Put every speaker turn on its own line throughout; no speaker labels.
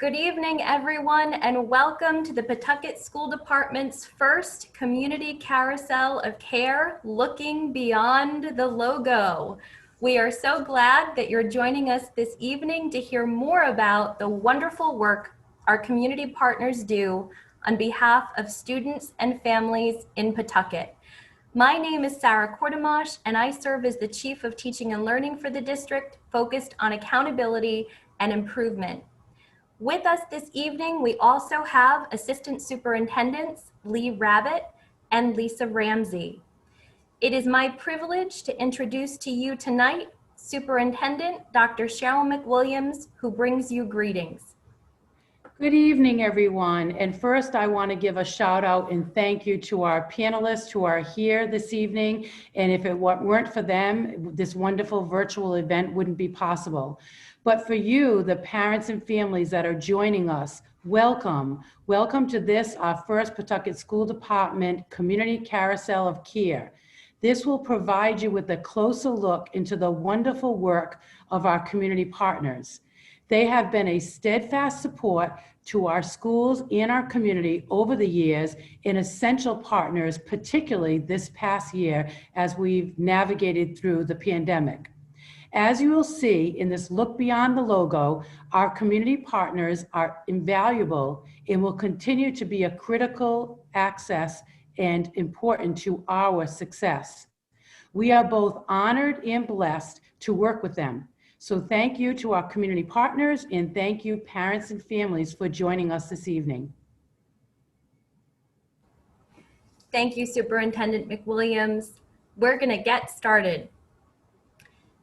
Good evening, everyone, and welcome to the Pawtucket School Department's first Community Carousel of Care, Looking Beyond the Logo. We are so glad that you're joining us this evening to hear more about the wonderful work our community partners do on behalf of students and families in Pawtucket. My name is Sarah Kordemosh, and I serve as the Chief of Teaching and Learning for the district, focused on accountability and improvement. With us this evening, we also have Assistant Superintendents Lee Rabbit and Lisa Ramsey. It is my privilege to introduce to you tonight Superintendent Dr. Cheryl Mcwilliams, who brings you greetings.
Good evening, everyone. And first, I want to give a shout out and thank you to our panelists who are here this evening. And if it weren't for them, this wonderful virtual event wouldn't be possible. But for you, the parents and families that are joining us, welcome. Welcome to this, our first Pawtucket School Department Community Carousel of Care. This will provide you with a closer look into the wonderful work of our community partners. They have been a steadfast support to our schools and our community over the years, and essential partners, particularly this past year as we've navigated through the pandemic. As you will see in this look beyond the logo, our community partners are invaluable and will continue to be a critical access and important to our success. We are both honored and blessed to work with them. So thank you to our community partners, and thank you parents and families for joining us this evening.
Thank you, Superintendent Mcwilliams. We're going to get started.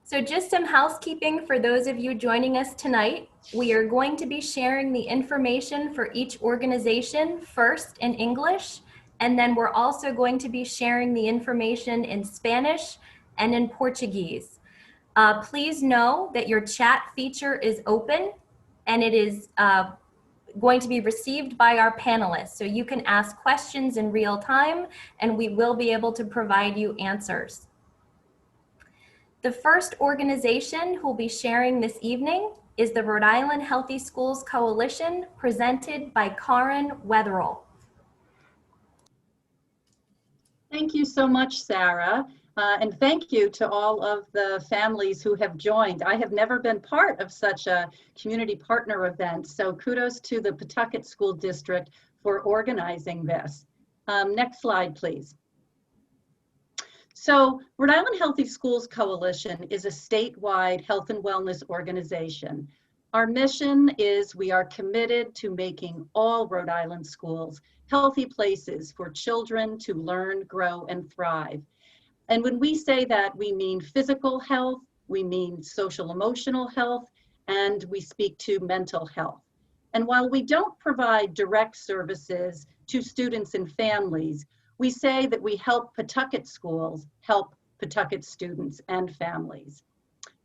So just some housekeeping for those of you joining us tonight. We are going to be sharing the information for each organization first in English, and then we're also going to be sharing the information in Spanish and in Portuguese. Please know that your chat feature is open, and it is going to be received by our panelists. So you can ask questions in real time, and we will be able to provide you answers. The first organization who will be sharing this evening is the Rhode Island Healthy Schools Coalition, presented by Karen Weatherill.
Thank you so much, Sarah. And thank you to all of the families who have joined. I have never been part of such a community partner event, so kudos to the Pawtucket School District for organizing this. Next slide, please. So Rhode Island Healthy Schools Coalition is a statewide health and wellness organization. Our mission is we are committed to making all Rhode Island schools healthy places for children to learn, grow, and thrive. And when we say that, we mean physical health, we mean social emotional health, and we speak to mental health. And while we don't provide direct services to students and families, we say that we help Pawtucket schools help Pawtucket students and families.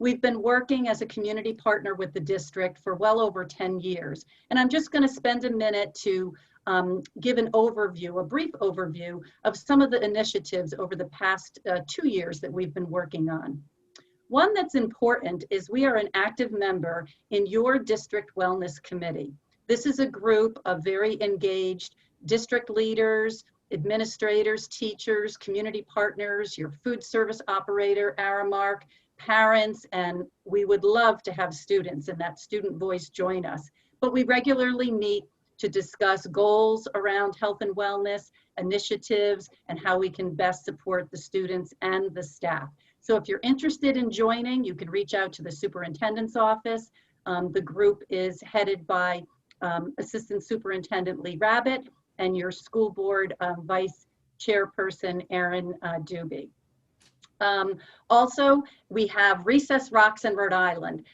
We've been working as a community partner with the district for well over 10 years. And I'm just going to spend a minute to give an overview, a brief overview of some of the initiatives over the past 2 years that we've been working on. One that's important is we are an active member in your district wellness committee. This is a group of very engaged district leaders, administrators, teachers, community partners, your food service operator, Aramark, parents, and we would love to have students and that student voice join us. But we regularly meet to discuss goals around health and wellness, initiatives, and how we can best support the students and the staff. So if you're interested in joining, you can reach out to the superintendent's office. The group is headed by Assistant Superintendent Lee Rabbit and your school board vice chairperson, Erin Doobie. Also, we have Recess Rocks in Rhode Island.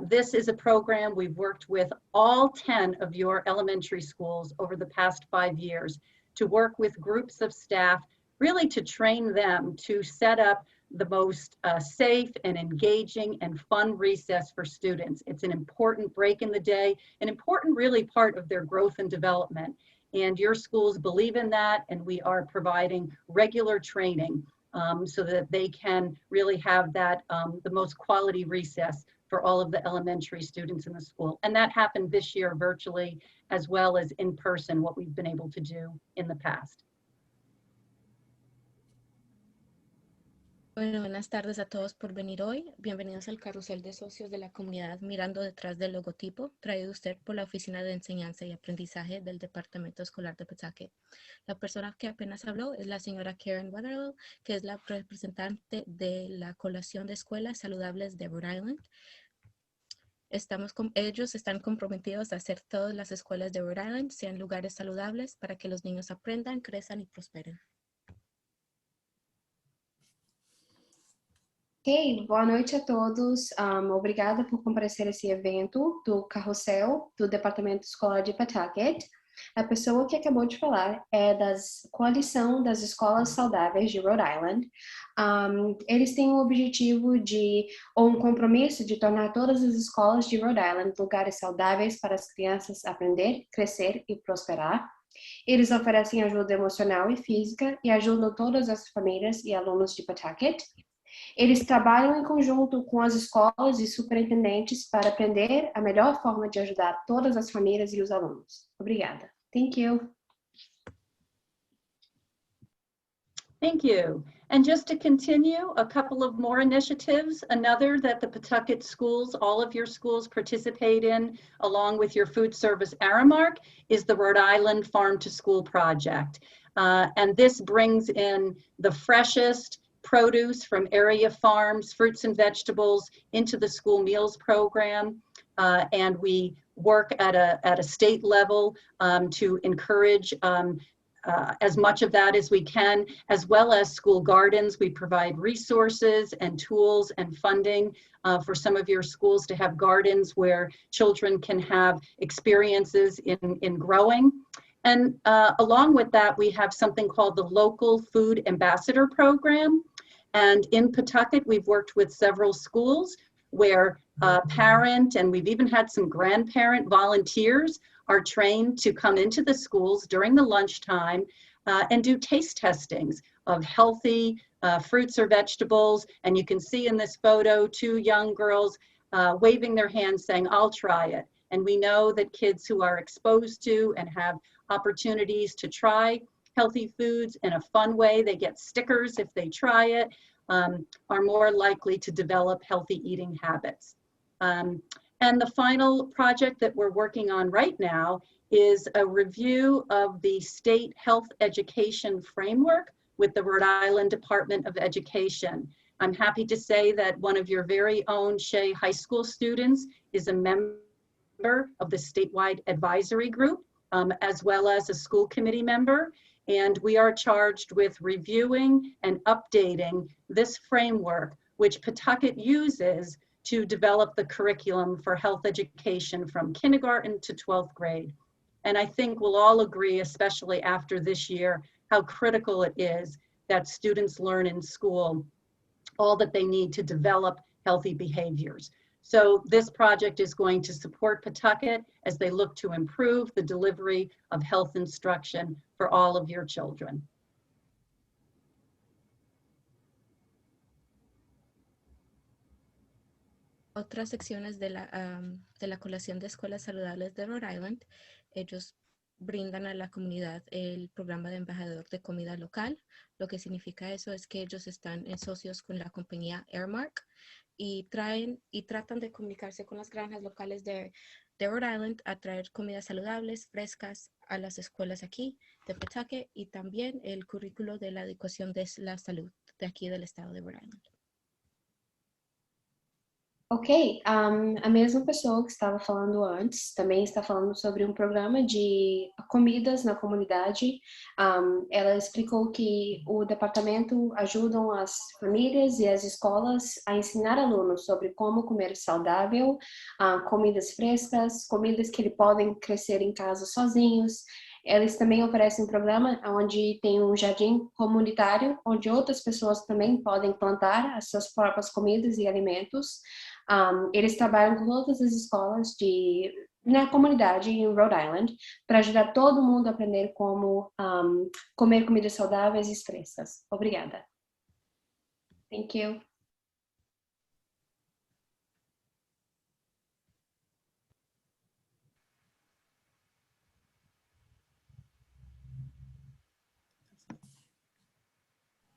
This is a program we've worked with all 10 of your elementary schools over the past 5 years to work with groups of staff, really to train them to set up the most safe and engaging and fun recess for students. It's an important break in the day, an important really part of their growth and development. And your schools believe in that, and we are providing regular training so that they can really have that, the most quality recess for all of the elementary students in the school. And that happened this year virtually as well as in person, what we've been able to do in the past.
Bueno, buenas tardes a todos por venir hoy. Bienvenidos al Carrusel de Socios de la Comunidad Mirando detrás del logotipo, traído usted por la Oficina de Enseñanza y Aprendizaje del Departamento Escolar de Pawtucket. La persona que apenas habló es la señora Weatherill, que es la representante de la Coalición de Escuelas Saludables de Rhode Island. Ellos están comprometidos a hacer todas las escuelas de Rhode Island sean lugares saludables para que los niños aprendan, crezcan y prosperen.
Ok, boa noite a todos. Obrigada por comparecer a esse evento do Carousel do Departamento Escolar de Pawtucket. A pessoa que acabou de falar é da Coalição das Escolas Saudáveis de Rhode Island. Eles têm o objetivo ou um compromisso de tornar todas as escolas de Rhode Island lugares saudáveis para as crianças aprender, crescer e prosperar. Eles oferecem ajuda emocional e física e ajudam todas as famílias e alunos de Pawtucket. Eles trabalham em conjunto com as escolas e superintendentes para aprender a melhor forma de ajudar todas as famílias e os alunos. Obrigada. Thank you.
Thank you. And just to continue, a couple of more initiatives. Another that the Pawtucket schools, all of your schools participate in, along with your food service Aramark, is the Rhode Island Farm to School project. And this brings in the freshest produce from area farms, fruits and vegetables into the school meals program. And we work at a state level to encourage as much of that as we can, as well as school gardens. We provide resources and tools and funding for some of your schools to have gardens where children can have experiences in growing. And along with that, we have something called the Local Food Ambassador Program. And in Pawtucket, we've worked with several schools where parent, and we've even had some grandparent volunteers are trained to come into the schools during the lunchtime and do taste testings of healthy fruits or vegetables. And you can see in this photo, two young girls waving their hands saying, "I'll try it." And we know that kids who are exposed to and have opportunities to try healthy foods in a fun way, they get stickers if they try it, are more likely to develop healthy eating habits. And the final project that we're working on right now is a review of the state health education framework with the Rhode Island Department of Education. I'm happy to say that one of your very own Shea High School students is a member of the statewide advisory group, as well as a school committee member. And we are charged with reviewing and updating this framework, which Pawtucket uses to develop the curriculum for health education from kindergarten to 12th grade. And I think we'll all agree, especially after this year, how critical it is that students learn in school all that they need to develop healthy behaviors. So this project is going to support Pawtucket as they look to improve the delivery of health instruction for all of your children.
Otras secciones de la Coalición de Escuelas Saludables de Rhode Island, ellos brindan a la comunidad el programa de embajador de comida local. Lo que significa eso es que ellos están en socios con la compañía Aramark y tratan de comunicarse con las granjas locales de Rhode Island a traer comidas saludables, frescas a las escuelas aquí de Pawtucket y también el currículo de la educación de la salud de aquí del estado de Rhode Island.
Ok, a mesma pessoa que estava falando antes também está falando sobre um programa de comidas na comunidade. Ela explicou que o departamento ajuda as famílias e as escolas a ensinar alunos sobre como comer saudável, comidas frescas, comidas que eles podem crescer em casa sozinhos. Eles também oferecem um programa onde tem um jardim comunitário, onde outras pessoas também podem plantar as suas próprias comidas e alimentos. Eles trabalham com todas as escolas na comunidade em Rhode Island para ajudar todo mundo a aprender como comer comidas saudáveis e frescas. Obrigada. Thank you.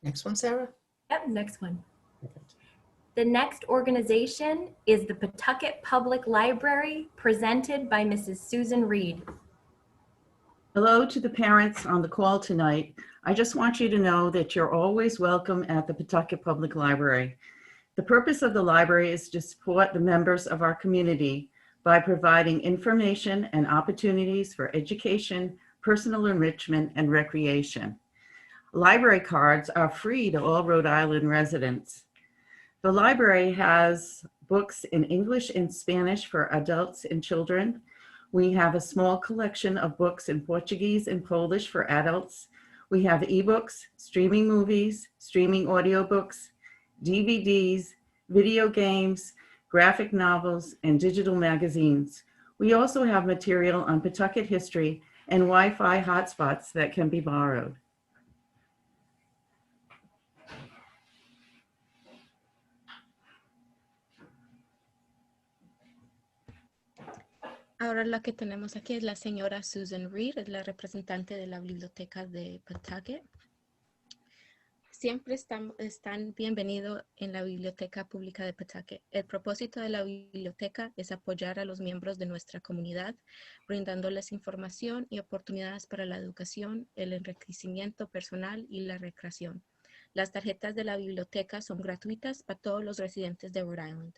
Next one, Sarah.
Yep, next one.
Perfect.
The next organization is the Pawtucket Public Library, presented by Mrs. Susan Reed.
Hello to the parents on the call tonight. I just want you to know that you're always welcome at the Pawtucket Public Library. The purpose of the library is to support the members of our community by providing information and opportunities for education, personal enrichment, and recreation. Library cards are free to all Rhode Island residents. The library has books in English and Spanish for adults and children. We have a small collection of books in Portuguese and Polish for adults. We have ebooks, streaming movies, streaming audiobooks, DVDs, video games, graphic novels, and digital magazines. We also have material on Pawtucket history and Wi-Fi hotspots that can be borrowed.
Ahora la que tenemos aquí es la señora Susan Reed, es la representante de la biblioteca de Pawtucket. Siempre están bienvenidos en la Biblioteca Pública de Pawtucket. El propósito de la biblioteca es apoyar a los miembros de nuestra comunidad, brindándoles información y oportunidades para la educación, el enriquecimiento personal y la recreación. Las tarjetas de la biblioteca son gratuitas para todos los residentes de Rhode Island.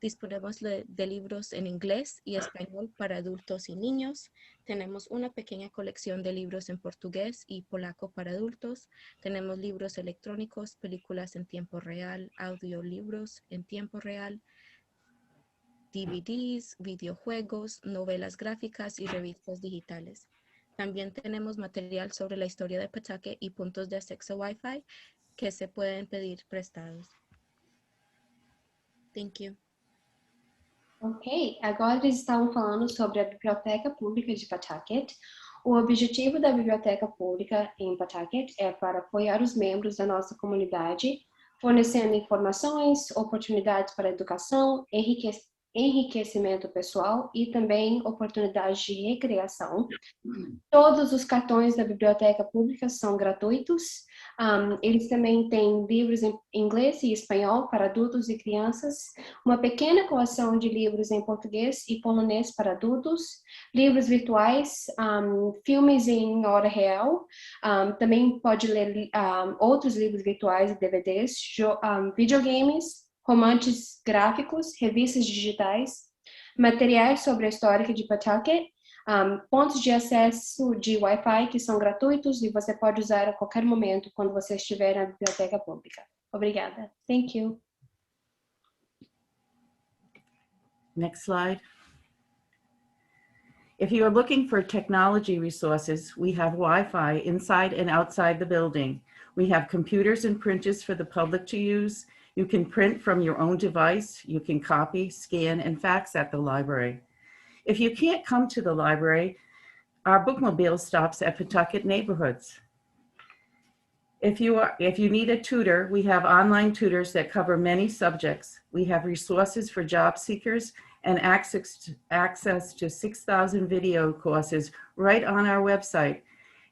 Disponemos de libros en inglés y español para adultos y niños. Tenemos una pequeña colección de libros en portugués y polaco para adultos. Tenemos libros electrónicos, películas en tiempo real, audiolibros en tiempo real, DVDs, videojuegos, novelas gráficas y revistas digitales. También tenemos material sobre la historia de Pawtucket y puntos de acceso Wi-Fi que se pueden pedir prestados. Thank you.
Ok, agora eles estavam falando sobre a Biblioteca Pública de Pawtucket. O objetivo da Biblioteca Pública em Pawtucket é para apoiar os membros da nossa comunidade, fornecendo informações, oportunidades para educação, enriquecimento pessoal e também oportunidades de recreação. Todos os cartões da Biblioteca Pública são gratuitos. Eles também têm livros em inglês e espanhol para adultos e crianças, uma pequena coleção de livros em português e polonês para adultos, livros virtuais, filmes em hora real, também pode ler outros livros virtuais e DVDs, videogames, romances gráficos, revistas digitais, materiais sobre a história de Pawtucket, pontos de acesso de Wi-Fi que são gratuitos e você pode usar a qualquer momento quando você estiver na biblioteca pública. Obrigada. Thank you.
Next slide. If you are looking for technology resources, we have Wi-Fi inside and outside the building. We have computers and printers for the public to use. You can print from your own device. You can copy, scan, and fax at the library. If you can't come to the library, our bookmobile stops at Pawtucket neighborhoods. If you need a tutor, we have online tutors that cover many subjects. We have resources for job seekers and access to 6,000 video courses right on our website.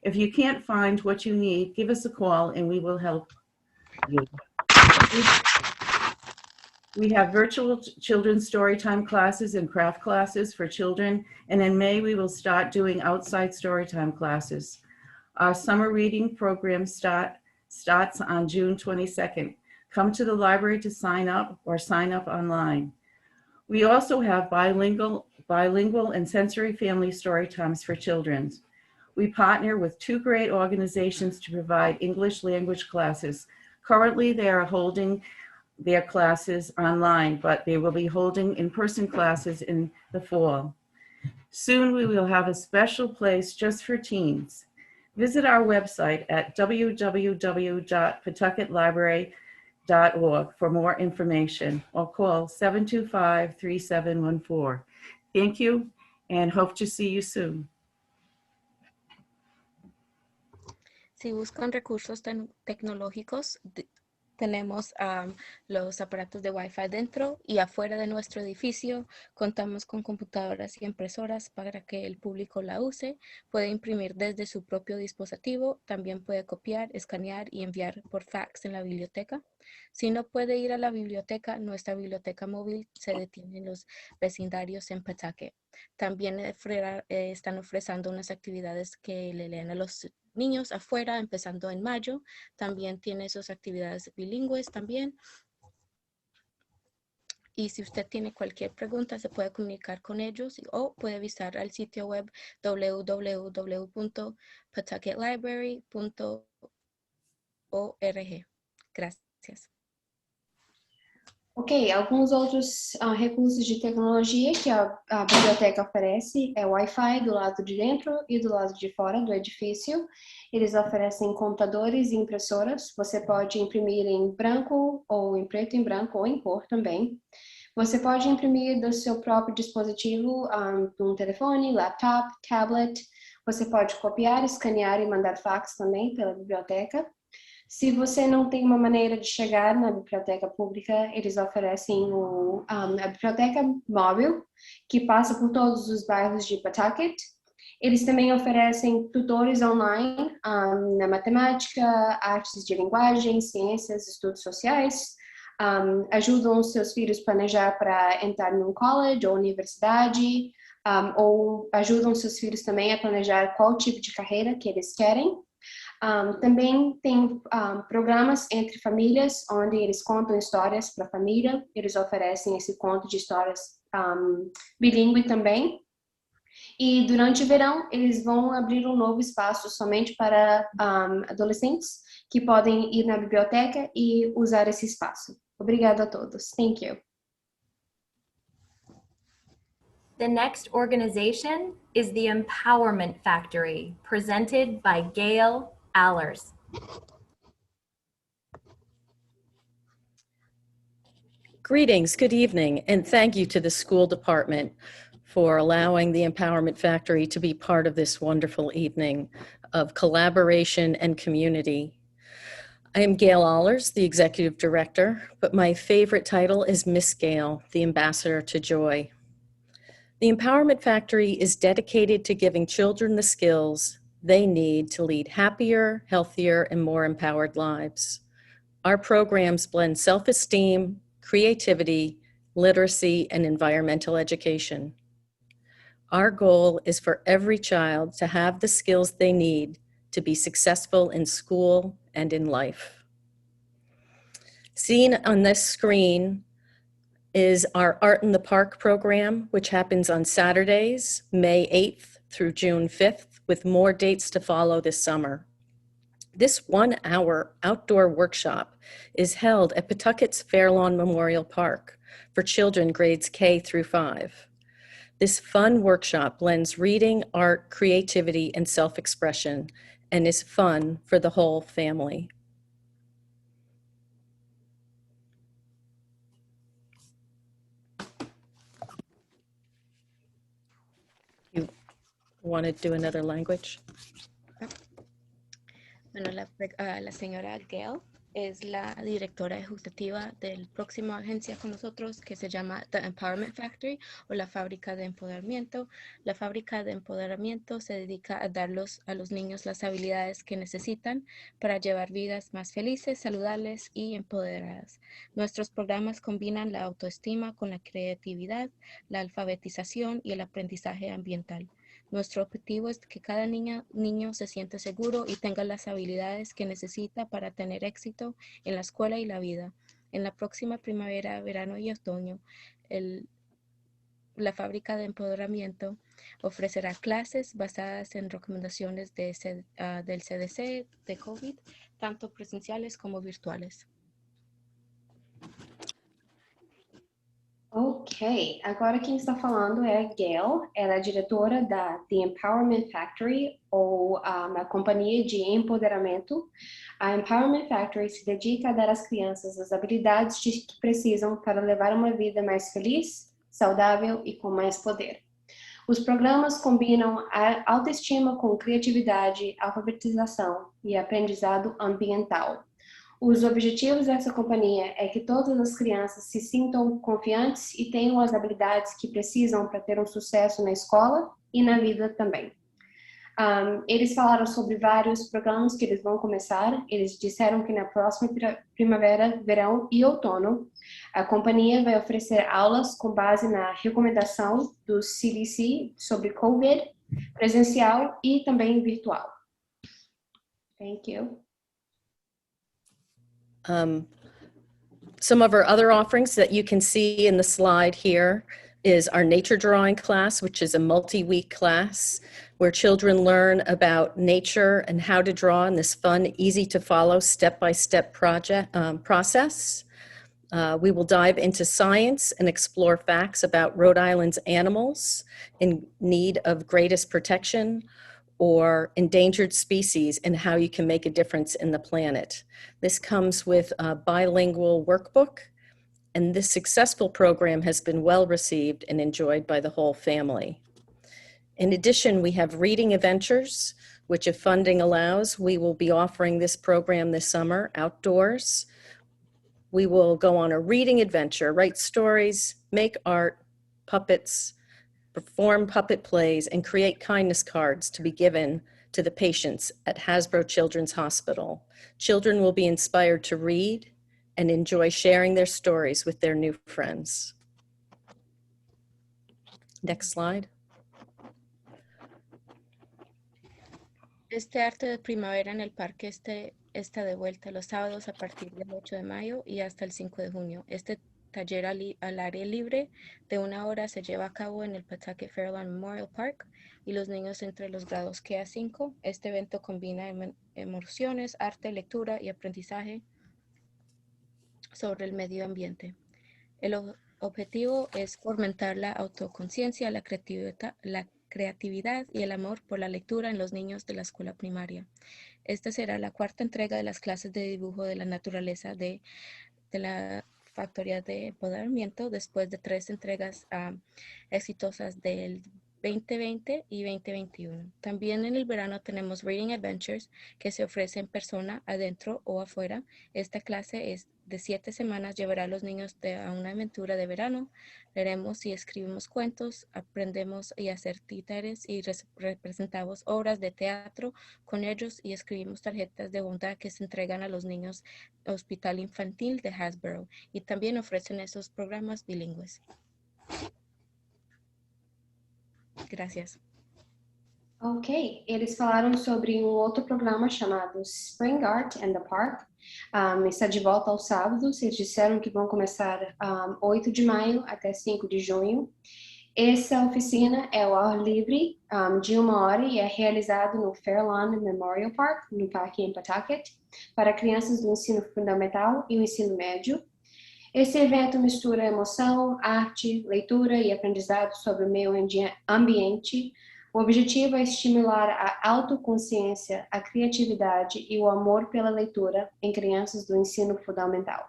If you can't find what you need, give us a call and we will help you. We have virtual children's storytime classes and craft classes for children, and in May we will start doing outside storytime classes. Our summer reading program starts on June 22nd. Come to the library to sign up or sign up online. We also have bilingual and sensory family story times for children. We partner with 2 great organizations to provide English language classes. Currently, they are holding their classes online, but they will be holding in-person classes in the fall. Soon we will have a special place just for teens. Visit our website at www.pawtucketlibrary.org for more information or call 725-3714. Thank you and hope to see you soon.
Si buscan recursos tecnológicos, Tenemos los aparatos de Wi-Fi dentro y afuera de nuestro edificio. Contamos con computadoras y impresoras para que el público la use. Puede imprimir desde su propio dispositivo. También puede copiar, escanear y enviar por fax en la biblioteca. Si no puede ir a la biblioteca, nuestra biblioteca móvil se detiene en los vecindarios en Pawtucket. También están ofreciendo unas actividades que le leen a los niños afuera, empezando en mayo. También tiene sus actividades bilingües también. Y si usted tiene cualquier pregunta, se puede comunicar con ellos o puede visitar al sitio web www.pawtucketlibrary.org. Gracias.
Ok, alguns outros recursos de tecnologia que a biblioteca oferece é Wi-Fi do lado de dentro e do lado de fora do edifício. Eles oferecem computadores e impressoras. Você pode imprimir em branco ou em preto e branco ou em cor também. Você pode imprimir do seu próprio dispositivo, de um telefone, laptop, tablet. Você pode copiar, escanear e mandar fax também pela biblioteca. Se você não tem uma maneira de chegar na biblioteca pública, eles oferecem a biblioteca móvel, que passa por todos os bairros de Pawtucket. Eles também oferecem tutores online na matemática, artes de linguagem, ciências, estudos sociais. Ajudam os seus filhos a planejar para entrar num college ou universidade, ou ajudam seus filhos também a planejar qual tipo de carreira que eles querem. Também tem programas entre famílias, onde eles contam histórias para a família. Eles oferecem esse conto de histórias bilíngue também. E durante o verão, eles vão abrir um novo espaço somente para adolescentes que podem ir na biblioteca e usar esse espaço. Obrigada a todos. Thank you.
The next organization is the Empowerment Factory, presented by Gail Allers.
Greetings, good evening, and thank you to the school department for allowing the Empowerment Factory to be part of this wonderful evening of collaboration and community. I am Gail Allers, the executive director, but my favorite title is Miss Gail, the ambassador to joy. The Empowerment Factory is dedicated to giving children the skills they need to lead happier, healthier, and more empowered lives. Our programs blend self-esteem, creativity, literacy, and environmental education. Our goal is for every child to have the skills they need to be successful in school and in life. Seen on this screen is our Art in the Park program, which happens on Saturdays, May 8th through June 5th, with more dates to follow this summer. This 1-hour outdoor workshop is held at Pawtucket's Fairlawn Memorial Park for children grades K through 5. This fun workshop blends reading, art, creativity, and self-expression, and is fun for the whole family. You want to do another language?
Bueno, la señora Gail es la directora ejecutiva del próximo agencia con nosotros que se llama The Empowerment Factory o la fábrica de empoderamiento. La fábrica de empoderamiento se dedica a dar a los niños las habilidades que necesitan para llevar vidas más felices, saludables y empoderadas. Nuestros programas combinan la autoestima con la creatividad, la alfabetización y el aprendizaje ambiental. Nuestro objetivo es que cada niño se sienta seguro y tenga las habilidades que necesita para tener éxito en la escuela y la vida. En la próxima primavera, verano y otoño, la fábrica de empoderamiento ofrecerá clases basadas en recomendaciones del CDC de COVID, tanto presenciales como virtuales.
Ok, agora quem está falando é a Gail, ela é diretora da The Empowerment Factory, ou a companhia de empoderamento. A Empowerment Factory se dedica a dar às crianças as habilidades que precisam para levar uma vida mais feliz, saudável e com mais poder. Os programas combinam a autoestima com criatividade, alfabetização e aprendizado ambiental. Os objetivos dessa companhia é que todas as crianças se sintam confiantes e tenham as habilidades que precisam para ter um sucesso na escola e na vida também. Eles falaram sobre vários programas que eles vão começar. Eles disseram que na próxima primavera, verão e outono, a companhia vai oferecer aulas com base na recomendação do CDC sobre COVID, presencial e também virtual. Thank you.
Some of our other offerings that you can see in the slide here is our nature drawing class, which is a multi-week class where children learn about nature and how to draw in this fun, easy to follow step-by-step process. We will dive into science and explore facts about Rhode Island's animals in need of greatest protection or endangered species and how you can make a difference in the planet. This comes with a bilingual workbook, and this successful program has been well received and enjoyed by the whole family. In addition, we have reading adventures, which if funding allows, we will be offering this program this summer outdoors. We will go on a reading adventure, write stories, make art, puppets, perform puppet plays, and create kindness cards to be given to the patients at Hasbro Children's Hospital. Children will be inspired to read and enjoy sharing their stories with their new friends. Next slide.
Este arte de primavera en el parque está de vuelta los sábados a partir del 8 de mayo y hasta el 5 de junio. Este taller al aire libre de 1 hora se lleva a cabo en el Pawtucket Fairland Memorial Park y los niños entre los grados K a 5. Este evento combina emociones, arte, lectura y aprendizaje sobre el medio ambiente. El objetivo es fomentar la autoconciencia, la creatividad y el amor por la lectura en los niños de la escuela primaria. Esta será la 4ª entrega de las clases de dibujo de la naturaleza de la Factoría de Empoderamiento después de 3 entregas exitosas del 2020 y 2021. También en el verano tenemos Reading Adventures que se ofrece en persona, adentro o afuera. Esta clase es de 7 semanas, llevará a los niños a una aventura de verano. Leeremos y escribimos cuentos, aprendemos y hacer títeres y representamos obras de teatro con ellos y escribimos tarjetas de bondad que se entregan a los niños Hospital Infantil de Hasbro y también ofrecen esos programas bilingües. Gracias.
Ok, eles falaram sobre outro programa chamado Spring Art and the Park. Está de volta aos sábados. Eles disseram que vão começar 8 de maio até 5 de junho. Essa oficina é ao ar livre de 1 hora e é realizado no Fairlawn Memorial Park, no parque em Pawtucket, para crianças do ensino fundamental e o ensino médio. Esse evento mistura emoção, arte, leitura e aprendizado sobre o meio ambiente. O objetivo é estimular a autoconsciência, a criatividade e o amor pela leitura em crianças do ensino fundamental.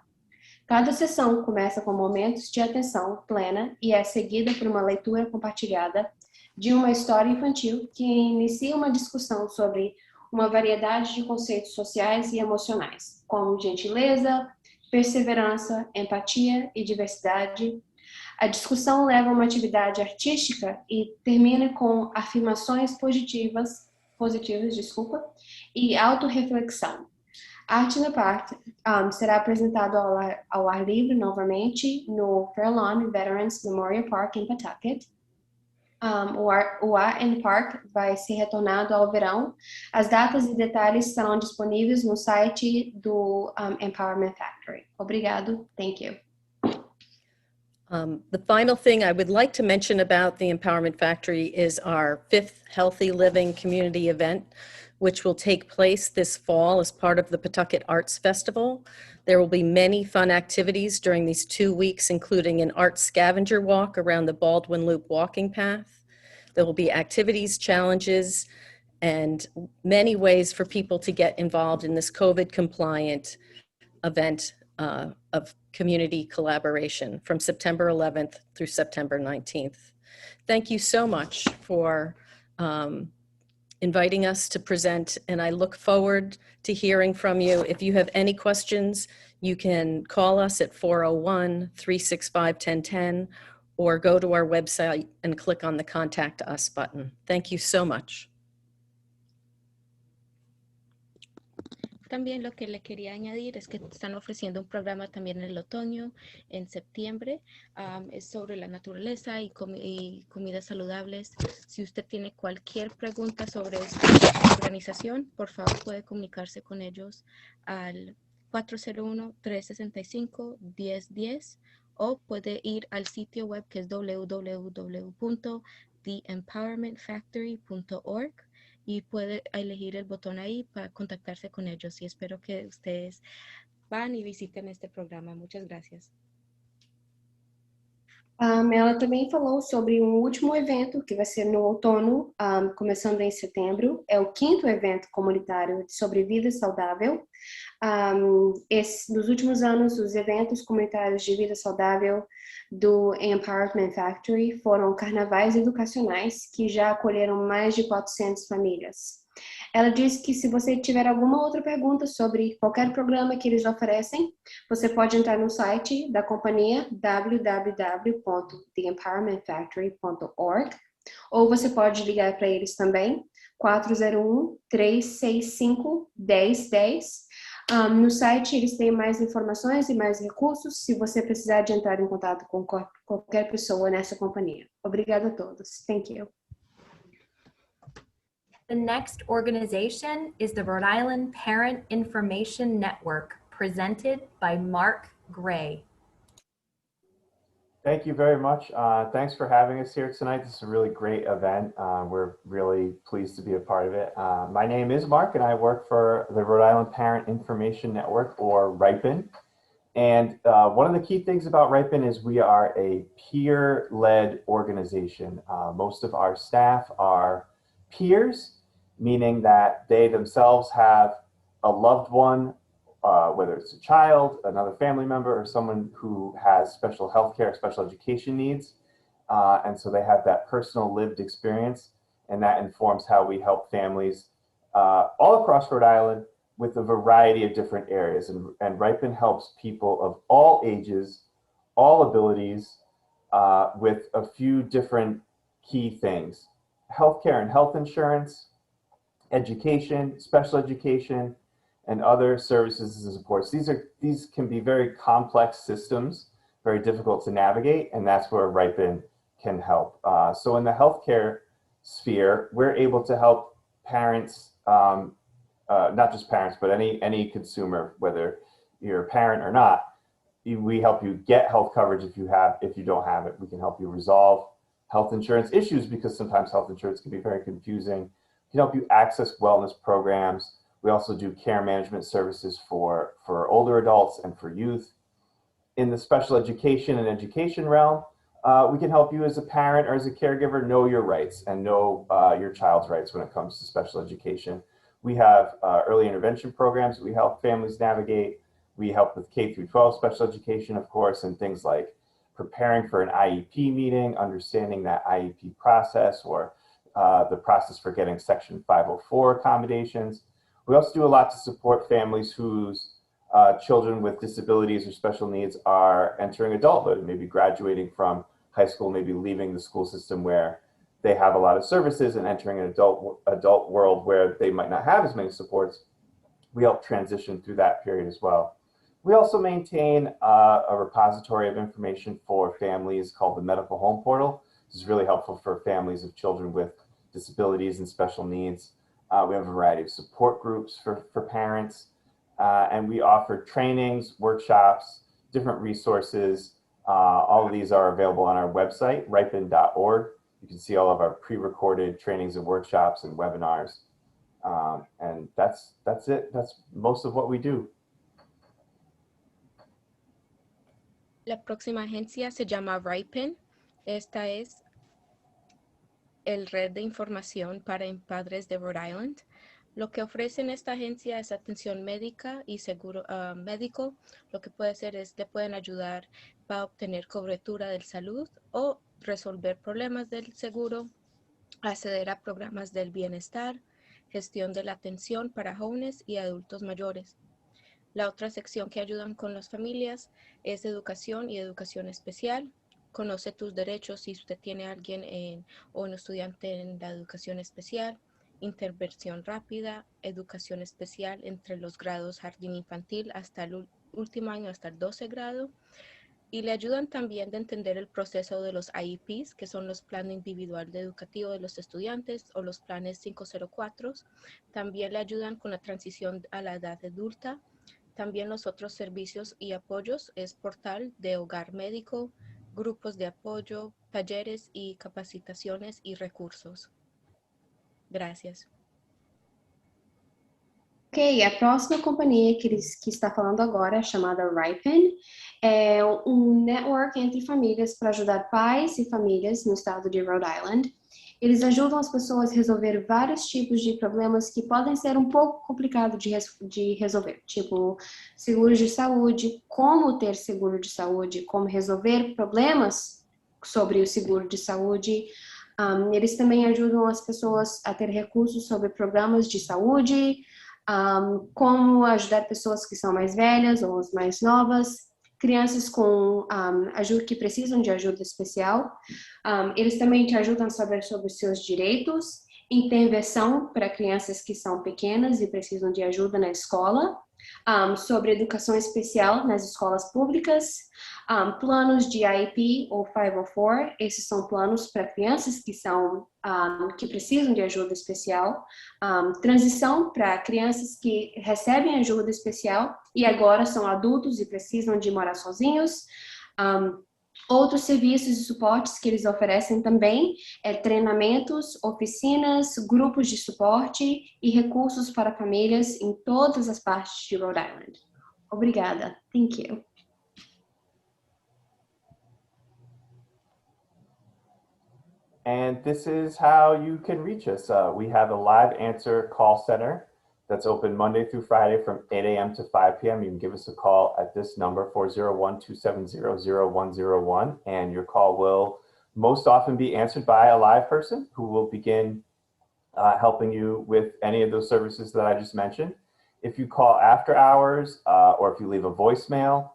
Cada sessão começa com momentos de atenção plena e é seguida por uma leitura compartilhada de uma história infantil que inicia uma discussão sobre uma variedade de conceitos sociais e emocionais, como gentileza, perseverança, empatia e diversidade. A discussão leva a uma atividade artística e termina com afirmações positivas, e autorreflexão. Arte no Parque será apresentado ao ar livre novamente no Fairlawn Veterans Memorial Park em Pawtucket. O Art in Park vai ser retornado ao verão. As datas e detalhes estarão disponíveis no site do Empowerment Factory. Obrigado. Thank you.
The final thing I would like to mention about the Empowerment Factory is our 5th Healthy Living Community event, which will take place this fall as part of the Pawtucket Arts Festival. There will be many fun activities during these 2 weeks, including an art scavenger walk around the Baldwin Loop walking path. There will be activities, challenges, and many ways for people to get involved in this COVID-compliant event of community collaboration from September 11th through September 19th. Thank you so much for inviting us to present, and I look forward to hearing from you. If you have any questions, you can call us at 401-365-1010 or go to our website and click on the Contact Us button. Thank you so much.
También lo que le quería añadir es que están ofreciendo un programa también en el otoño, en septiembre. Es sobre la naturaleza y comidas saludables. Si usted tiene cualquier pregunta sobre esta organización, por favor puede comunicarse con ellos al 401-365-1010 o puede ir al sitio web que es www.theempowermentfactory.org. y puede elegir el botón ahí para contactarse con ellos. Y espero que ustedes van y visiten este programa. Muchas gracias.
Ela também falou sobre um último evento que vai ser no outono, começando em setembro. É o 5º evento comunitário sobre vida saudável. Nos últimos anos, os eventos comunitários de vida saudável do Empowerment Factory foram carnavais educacionais que já acolheram mais de 400 famílias. Ela disse que se você tiver alguma outra pergunta sobre qualquer programa que eles oferecem, você pode entrar no site da companhia www.theempowermentfactory.org ou você pode ligar para eles também, 401-365-1010. No site eles têm mais informações e mais recursos se você precisar de entrar em contato com qualquer pessoa nessa companhia. Obrigada a todos. Thank you.
The next organization is the Rhode Island Parent Information Network, presented by Mark Gray.
Thank you very much. Thanks for having us here tonight. This is a really great event. We're really pleased to be a part of it. My name is Mark and I work for the Rhode Island Parent Information Network, or RIPEN. And one of the key things about RIPEN is we are a peer-led organization. Most of our staff are peers, meaning that they themselves have a loved one, whether it's a child, another family member, or someone who has special health care, special education needs. And so they have that personal lived experience, and that informs how we help families all across Rhode Island with a variety of different areas. And RIPEN helps people of all ages, all abilities, with a few different key things: healthcare and health insurance, education, special education, and other services and supports. These can be very complex systems, very difficult to navigate, and that's where RIPEN can help. So in the healthcare sphere, we're able to help parents, not just parents, but any consumer, whether you're a parent or not. We help you get health coverage if you don't have it. We can help you resolve health insurance issues, because sometimes health insurance can be very confusing. We can help you access wellness programs. We also do care management services for older adults and for youth. In the special education and education realm, we can help you as a parent or as a caregiver know your rights and know your child's rights when it comes to special education. We have early intervention programs we help families navigate. We help with K through 12 special education, of course, and things like preparing for an IEP meeting, understanding that IEP process, or the process for getting Section 504 accommodations. We also do a lot to support families whose children with disabilities or special needs are entering adulthood, maybe graduating from high school, maybe leaving the school system where they have a lot of services and entering an adult world where they might not have as many supports. We help transition through that period as well. We also maintain a repository of information for families called the Medical Home Portal. This is really helpful for families of children with disabilities and special needs. We have a variety of support groups for parents, and we offer trainings, workshops, different resources. All of these are available on our website, ripen.org. You can see all of our pre-recorded trainings and workshops and webinars. And that's it. That's most of what we do.
La próxima agencia se llama RIPEN. Esta es el red de información para padres de Rhode Island. Lo que ofrecen esta agencia es atención médica y seguro médico. Lo que puede hacer es le pueden ayudar para obtener cobertura de salud o resolver problemas del seguro, acceder a programas del bienestar, gestión de la atención para jóvenes y adultos mayores. La otra sección que ayudan con las familias es educación y educación especial. Conoce tus derechos si usted tiene a alguien o un estudiante en la educación especial. Intervención rápida, educación especial entre los grados jardín infantil hasta el último año, hasta el 12 grado. Y le ayudan también de entender el proceso de los IEPs, que son los planes individual de educativo de los estudiantes o los planes 504. También le ayudan con la transición a la edad adulta. También los otros servicios y apoyos es portal de hogar médico, grupos de apoyo, talleres y capacitaciones y recursos. Gracias.
Ok, a próxima companhia que está falando agora, chamada Ripen, é um network entre famílias para ajudar pais e famílias no estado de Rhode Island. Eles ajudam as pessoas a resolver vários tipos de problemas que podem ser um pouco complicados de resolver, tipo seguros de saúde, como ter seguro de saúde, como resolver problemas sobre o seguro de saúde. Eles também ajudam as pessoas a ter recursos sobre programas de saúde, como ajudar pessoas que são mais velhas ou as mais novas, crianças com que precisam de ajuda especial. Eles também te ajudam a saber sobre os seus direitos, intervenção para crianças que são pequenas e precisam de ajuda na escola, sobre educação especial nas escolas públicas, planos de IEP ou 504, esses são planos para crianças que precisam de ajuda especial, transição para crianças que recebem ajuda especial e agora são adultos e precisam de morar sozinhos. Outros serviços e suportes que eles oferecem também treinamentos, oficinas, grupos de suporte e recursos para famílias em todas as partes de Rhode Island. Obrigada. Thank you.
And this is how you can reach us. We have a live answer call center that's open Monday through Friday from 8 a.m. to 5 p.m. You can give us a call at this number, 401-270-0101, and your call will most often be answered by a live person who will begin helping you with any of those services that I just mentioned. If you call after hours or if you leave a voicemail,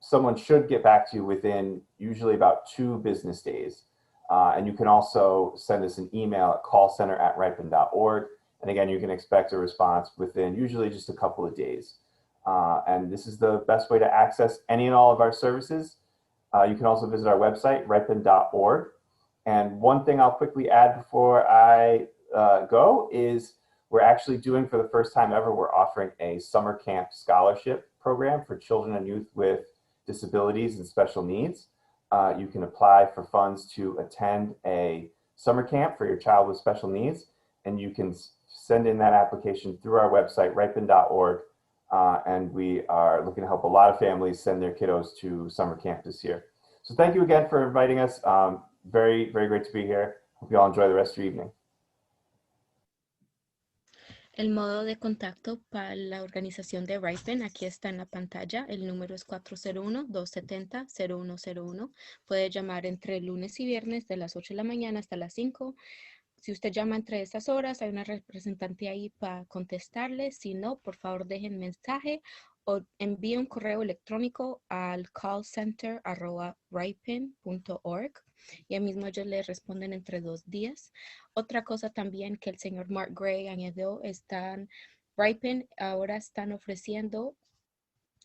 someone should get back to you within usually about 2 business days. And you can also send us an email at callcenter@ripen.org. And again, you can expect a response within usually just a couple of days. And this is the best way to access any and all of our services. You can also visit our website, ripen.org. And one thing I'll quickly add before I go is we're actually doing, for the first time ever, we're offering a summer camp scholarship program for children and youth with disabilities and special needs. You can apply for funds to attend a summer camp for your child with special needs, and you can send in that application through our website, ripen.org, and we are looking to help a lot of families send their kiddos to summer camp this year. So thank you again for inviting us. Very, very great to be here. Hope you all enjoy the rest of your evening.
El modo de contacto para la organización de Ripen, aquí está en la pantalla. El número es 401-270-0101. Puede llamar entre lunes y viernes de las 8 de la mañana hasta las 5. Si usted llama entre esas horas, hay una representante ahí para contestarle. Si no, por favor dejen mensaje o envíe un correo electrónico al callcenter@ripen.org. Y ahí mismo ellos le responden entre 2 días. Otra cosa también que el señor Mark Gray añadió, Ripen ahora están ofreciendo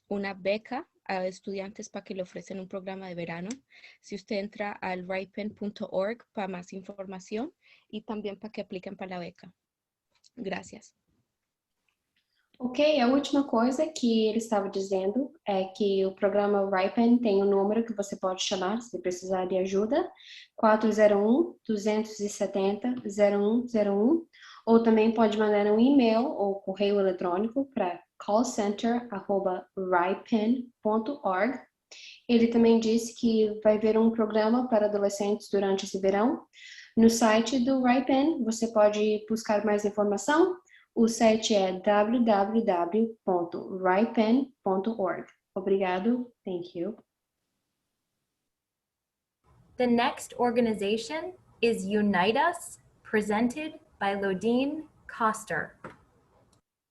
una beca a estudiantes para que le ofrecen un programa de verano. Si usted entra al ripen.org para más información y también para que apliquen para la beca. Gracias.
Ok, a última coisa que ele estava dizendo é que o programa Ripen tem um número que você pode chamar se precisar de ajuda, 401-270-0101, ou também pode mandar um e-mail ou correio eletrônico para callcenter@ripen.org. Ele também disse que vai haver um programa para adolescentes durante esse verão. No site do Ripen, você pode buscar mais informação. O site é www.ripen.org. Obrigado. Thank you.
The next organization is Unite Us, presented by Lodine Coster.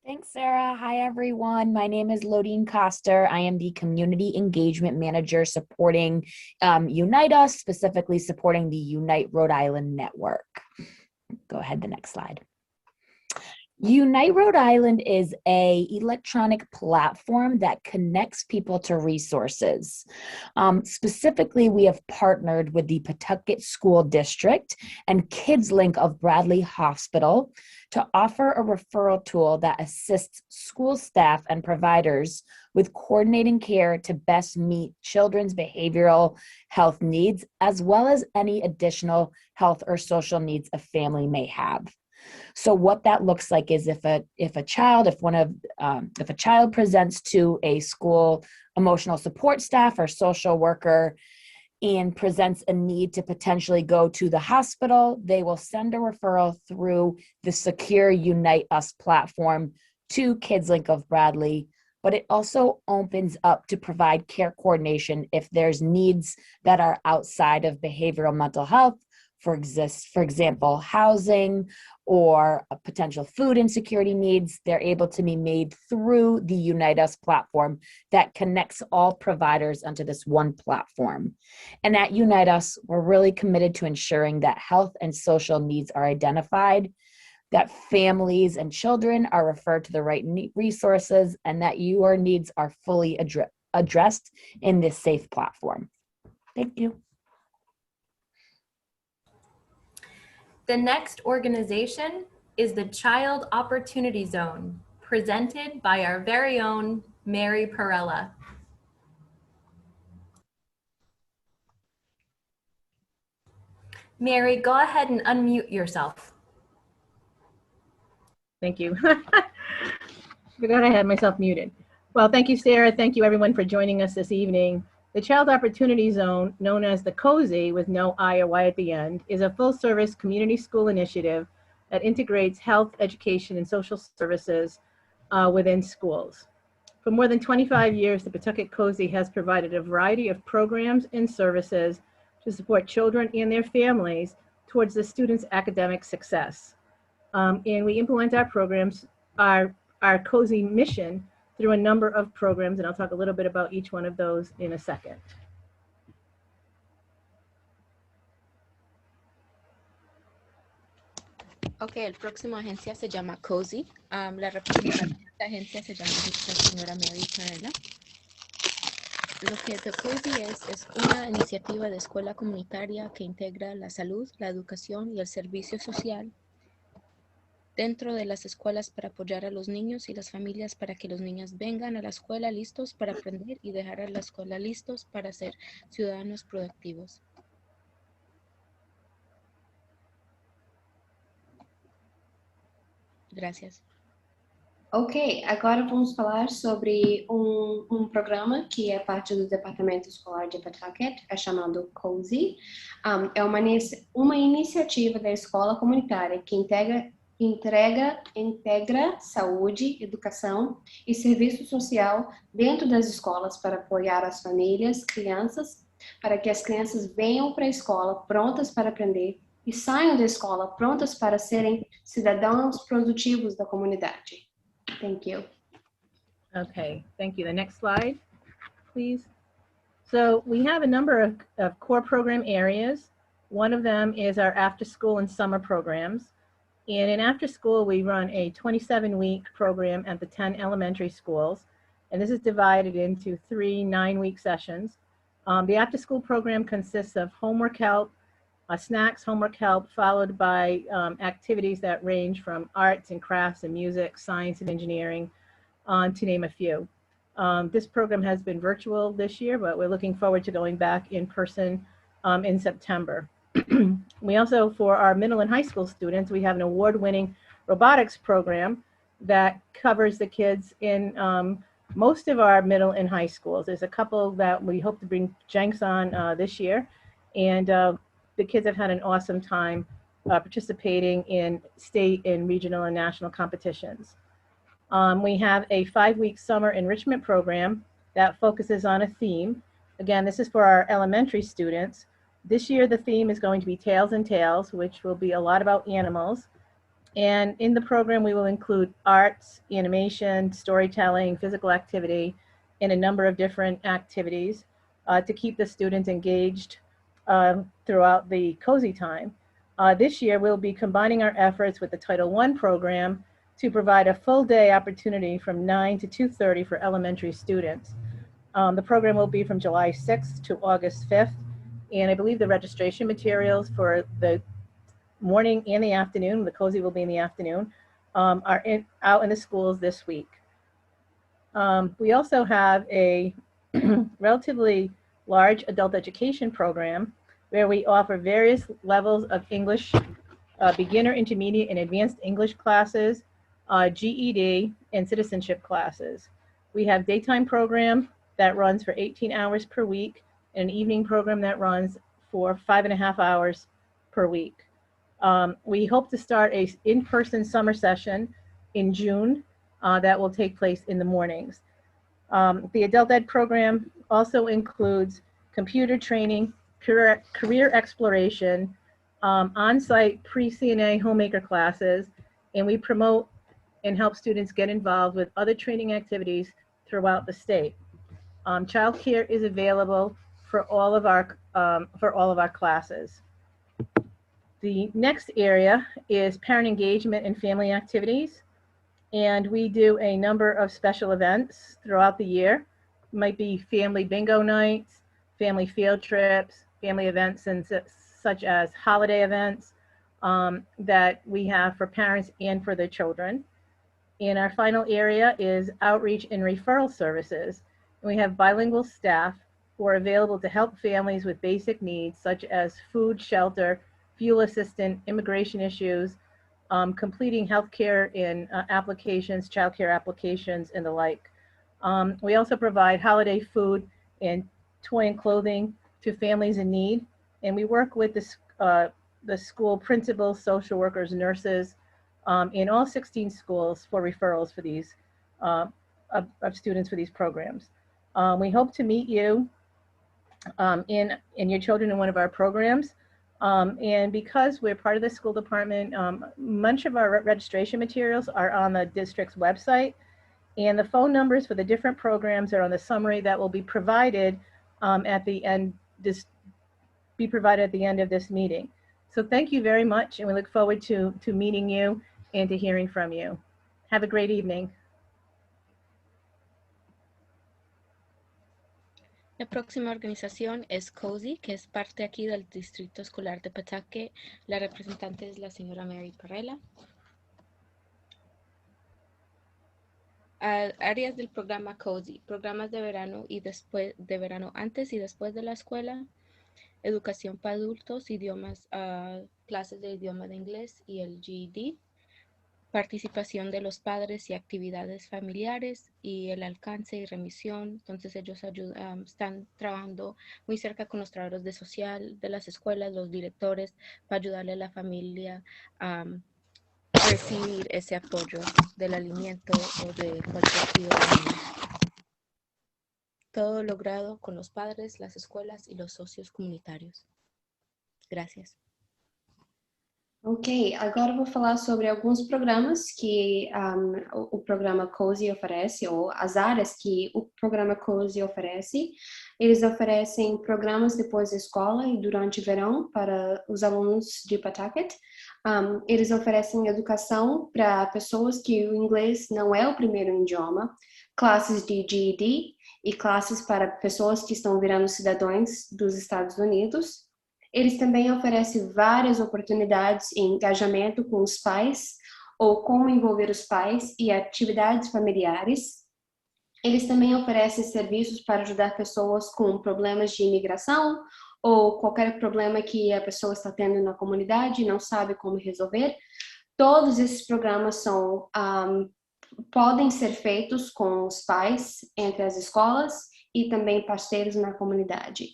Thanks, Sarah. Hi, everyone. My name is Lodine Coster. I am the Community Engagement Manager supporting Unite Us, specifically supporting the Unite Rhode Island network. Go ahead, the next slide. Unite Rhode Island is an electronic platform that connects people to resources. Specifically, we have partnered with the Pawtucket School District and KidsLink of Bradley Hospital to offer a referral tool that assists school staff and providers with coordinating care to best meet children's behavioral health needs, as well as any additional health or social needs a family may have. So what that looks like is if a child presents to a school emotional support staff or social worker and presents a need to potentially go to the hospital, they will send a referral through the secure Unite Us platform to KidsLink of Bradley. But it also opens up to provide care coordination if there's needs that are outside of behavioral mental health, for example, housing or potential food insecurity needs. They're able to be made through the Unite Us platform that connects all providers onto this one platform. And at Unite Us, we're really committed to ensuring that health and social needs are identified, that families and children are referred to the right resources, and that your needs are fully addressed in this safe platform. Thank you.
The next organization is the Child Opportunity Zone, presented by our very own Mary Perella. Mary, go ahead and unmute yourself.
Thank you. Forgot I had myself muted. Well, thank you, Sarah. Thank you, everyone, for joining us this evening. The Child Opportunity Zone, known as the COSI with no I or Y at the end, is a full-service community school initiative that integrates health, education, and social services within schools. For more than 25 years, the Pawtucket COSI has provided a variety of programs and services to support children and their families towards the students' academic success. And we implement our programs, our COSI mission, through a number of programs, and I'll talk a little bit about each one of those in a second.
Ok, el próximo agencia se llama COSI. La representante de esta agencia se llama la señora Mary Perella. Lo que The COSI es una iniciativa de escuela comunitaria que integra la salud, la educación y el servicio social dentro de las escuelas para apoyar a los niños y las familias para que los niños vengan a la escuela listos para aprender y dejar a la escuela listos para ser ciudadanos productivos. Gracias.
Ok, agora vamos falar sobre programa que é parte do Departamento Escolar de Pawtucket, é chamado COSI. É uma iniciativa da escola comunitária que integra saúde, educação e serviço social dentro das escolas para apoiar as famílias, crianças, para que as crianças venham para a escola prontas para aprender e saiam da escola prontas para serem cidadãos produtivos da comunidade. Thank you.
Okay, thank you. The next slide, please. So we have a number of core program areas. One of them is our after school and summer programs. And in after school, we run a 27-week program at the 10 elementary schools. And this is divided into 3 9-week sessions. The after school program consists of homework help, snacks, homework help, followed by activities that range from arts and crafts and music, science and engineering, to name a few. This program has been virtual this year, but we're looking forward to going back in person in September. We also, for our middle and high school students, we have an award-winning robotics program that covers the kids in most of our middle and high schools. There's a couple that we hope to bring Jenks on this year, and the kids have had an awesome time participating in state and regional and national competitions. We have a 5-week summer enrichment program that focuses on a theme. Again, this is for our elementary students. This year, the theme is going to be Tails and Tales, which will be a lot about animals. And in the program, we will include arts, animation, storytelling, physical activity, and a number of different activities to keep the students engaged throughout the cozy time. This year, we'll be combining our efforts with the Title I program to provide a full day opportunity from 9 to 2:30 for elementary students. The program will be from July 6th to August 5th, and I believe the registration materials for the morning and the afternoon, the cozy will be in the afternoon, are out in the schools this week. We also have a relatively large adult education program where we offer various levels of English, beginner, intermediate, and advanced English classes, GED, and citizenship classes. We have daytime program that runs for 18 hours per week and an evening program that runs for 5.5 hours per week. We hope to start a in-person summer session in June that will take place in the mornings. The adult ed program also includes computer training, career exploration, on-site pre-CNA homemaker classes, and we promote and help students get involved with other training activities throughout the state. Childcare is available for all of our classes. The next area is parent engagement and family activities. And we do a number of special events throughout the year. It might be family bingo nights, family field trips, family events, and such as holiday events that we have for parents and for their children. And our final area is outreach and referral services. And we have bilingual staff who are available to help families with basic needs such as food, shelter, fuel assistance, immigration issues, completing healthcare and applications, childcare applications, and the like. We also provide holiday food and toy and clothing to families in need. And we work with the school principals, social workers, nurses in all 16 schools for referrals for these of students for these programs. We hope to meet you and your children in one of our programs. And because we're part of the school department, much of our registration materials are on the district's website, and the phone numbers for the different programs are on the summary that will be provided at the end of this meeting. So thank you very much, and we look forward to meeting you and to hearing from you. Have a great evening.
La próxima organización es COSY, que es parte aquí del Distrito Escolar de Pawtucket. La representante es la señora Mary Parrella. Áreas del programa COSY, programas de verano y después de verano, antes y después de la escuela, educación para adultos, idiomas, clases de idioma de inglés y el GED, participación de los padres y actividades familiares y el alcance y remisión. Entonces ellos están trabajando muy cerca con los trabajadores de social, de las escuelas, los directores, para ayudarle a la familia a recibir ese apoyo del alimento o de cualquier tipo de niño. Todo logrado con los padres, las escuelas y los socios comunitarios. Gracias.
Ok, agora eu vou falar sobre alguns programas que o programa COSY oferece, ou as áreas que o programa COSY oferece. Eles oferecem programas depois da escola e durante o verão para os alunos de Pawtucket. Eles oferecem educação para pessoas que o inglês não é o primeiro idioma, classes de GED e classes para pessoas que estão virando cidadãos dos Estados Unidos. Eles também oferecem várias oportunidades em engajamento com os pais, ou como envolver os pais e atividades familiares. Eles também oferecem serviços para ajudar pessoas com problemas de imigração, ou qualquer problema que a pessoa está tendo na comunidade e não sabe como resolver. Todos esses programas podem ser feitos com os pais, entre as escolas e também parceiros na comunidade.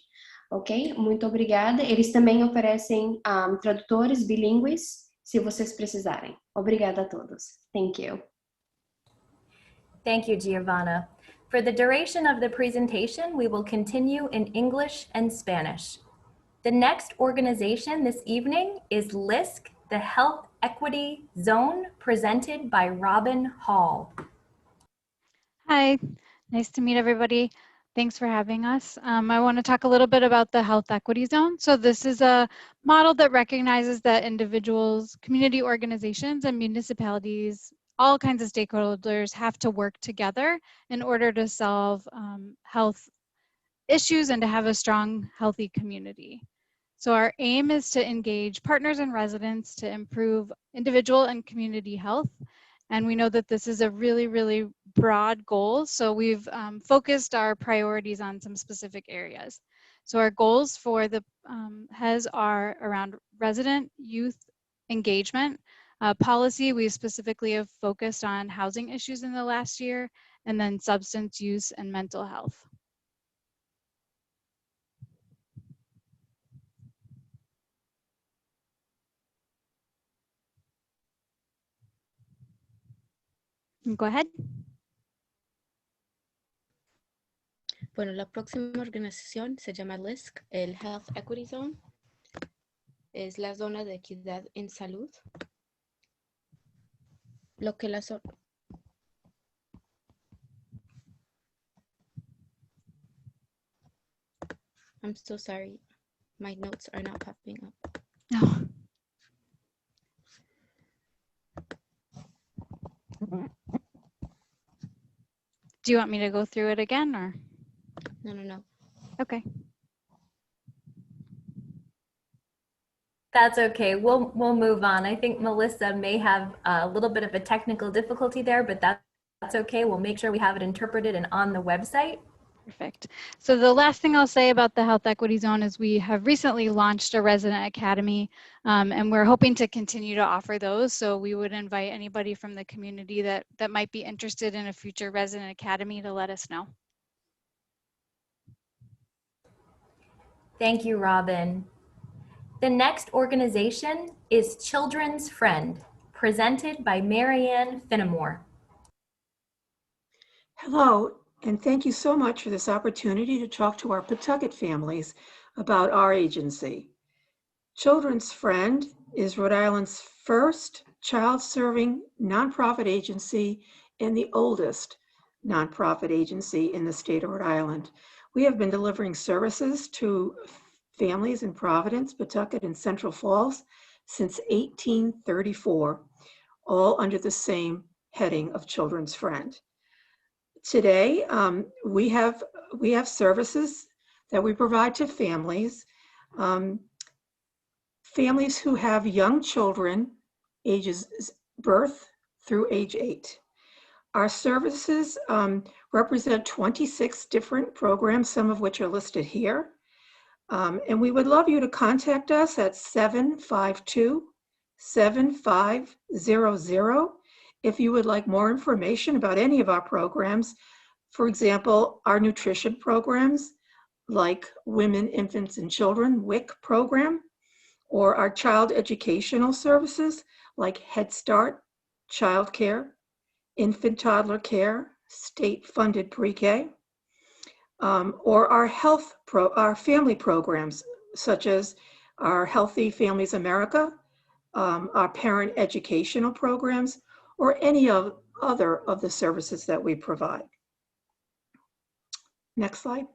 Ok? Muito obrigada. Eles também oferecem tradutores bilíngues, se vocês precisarem. Obrigada a todos. Thank you.
Thank you, Giovanna. For the duration of the presentation, we will continue in English and Spanish. The next organization this evening is LISC, the Health Equity Zone, presented by Robin Hall.
Hi, nice to meet everybody. Thanks for having us. I want to talk a little bit about the Health Equity Zone. So this is a model that recognizes that individuals, community organizations, and municipalities, all kinds of stakeholders have to work together in order to solve health issues and to have a strong, healthy community. So our aim is to engage partners and residents to improve individual and community health. And we know that this is a really, really broad goal. So we've focused our priorities on some specific areas. So our goals for the HES are around resident youth engagement. Policy, we specifically have focused on housing issues in the last year, and then substance use and mental health. Go ahead.
Bueno, la próxima organización se llama LISC, el Health Equity Zone. Es la zona de equidad en salud. Lo que la zona... I'm so sorry. My notes are not popping up.
No. Do you want me to go through it again or?
No.
Okay.
That's okay. We'll move on. I think Melissa may have a little bit of a technical difficulty there, but that's okay. We'll make sure we have it interpreted and on the website.
Perfect. So the last thing I'll say about the Health Equity Zone is we have recently launched a resident academy, and we're hoping to continue to offer those. So we would invite anybody from the community that might be interested in a future resident academy to let us know.
Thank you, Robin. The next organization is Children's Friend, presented by Marianne Finnemore.
Hello, and thank you so much for this opportunity to talk to our Pawtucket families about our agency. Children's Friend is Rhode Island's first child-serving nonprofit agency and the oldest nonprofit agency in the state of Rhode Island. We have been delivering services to families in Providence, Pawtucket, and Central Falls since 1834, all under the same heading of Children's Friend. Today, we have services that we provide to families, families who have young children ages birth through age 8. Our services represent 26 different programs, some of which are listed here. And we would love you to contact us at 752-7500 if you would like more information about any of our programs. For example, our nutrition programs like Women, Infants, and Children, WIC program, or our child educational services like Head Start, Child Care, Infant Toddler Care, state-funded pre-K, or our family programs such as our Healthy Families America, our parent educational programs, or any other of the services that we provide. Next slide.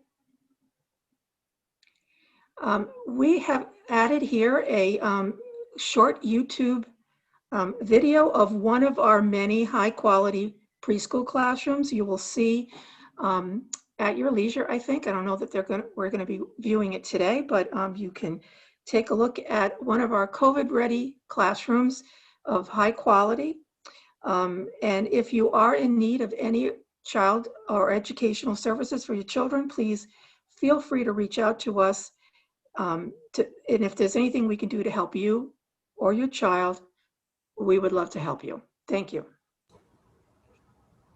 We have added here a short YouTube video of one of our many high-quality preschool classrooms. You will see at your leisure, I think. I don't know that we're going to be viewing it today, but you can take a look at one of our COVID-ready classrooms of high quality. And if you are in need of any child or educational services for your children, please feel free to reach out to us. And if there's anything we can do to help you or your child, we would love to help you. Thank you.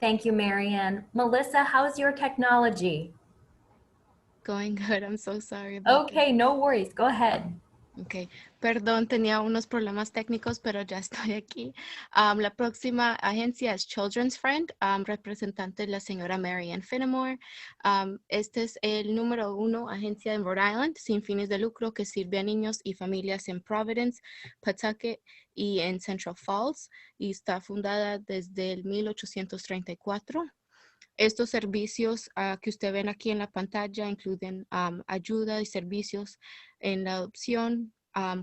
Thank you, Marianne. Melissa, how's your technology?
Going good. I'm so sorry about
Okay, no worries. Go ahead.
Ok, perdón, tenía unos problemas técnicos, pero ya estoy aquí. La próxima agencia es Children's Friend, representante es la señora Marianne Finnemore. Este es el número 1 agencia en Rhode Island, sin fines de lucro, que sirve a niños y familias en Providence, Pawtucket y en Central Falls, y está fundada desde el 1834. Estos servicios que usted ven aquí en la pantalla incluyen ayuda y servicios en la adopción,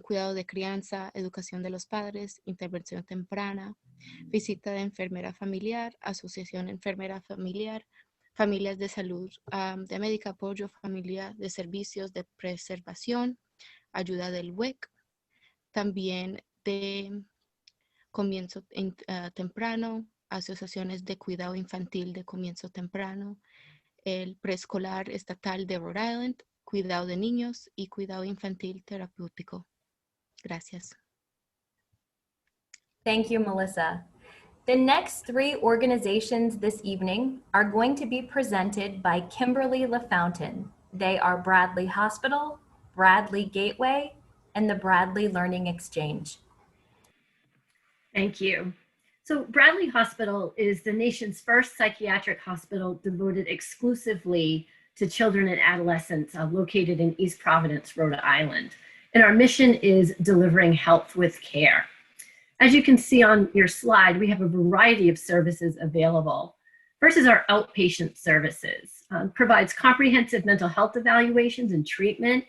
cuidado de crianza, educación de los padres, intervención temprana, visita de enfermera familiar, asociación enfermera familiar, familias de salud, de médica apoyo familiar, de servicios de preservación, ayuda del WIC, también de comienzo temprano, asociaciones de cuidado infantil de comienzo temprano, el preescolar estatal de Rhode Island, cuidado de niños y cuidado infantil terapéutico. Gracias.
Thank you, Melissa. The next 3 organizations this evening are going to be presented by Kimberly LaFountain. They are Bradley Hospital, Bradley Gateway, and the Bradley Learning Exchange.
Thank you. So Bradley Hospital is the nation's first psychiatric hospital devoted exclusively to children and adolescents located in East Providence, Rhode Island. And our mission is delivering health with care. As you can see on your slide, we have a variety of services available. First is our outpatient services. Provides comprehensive mental health evaluations and treatment,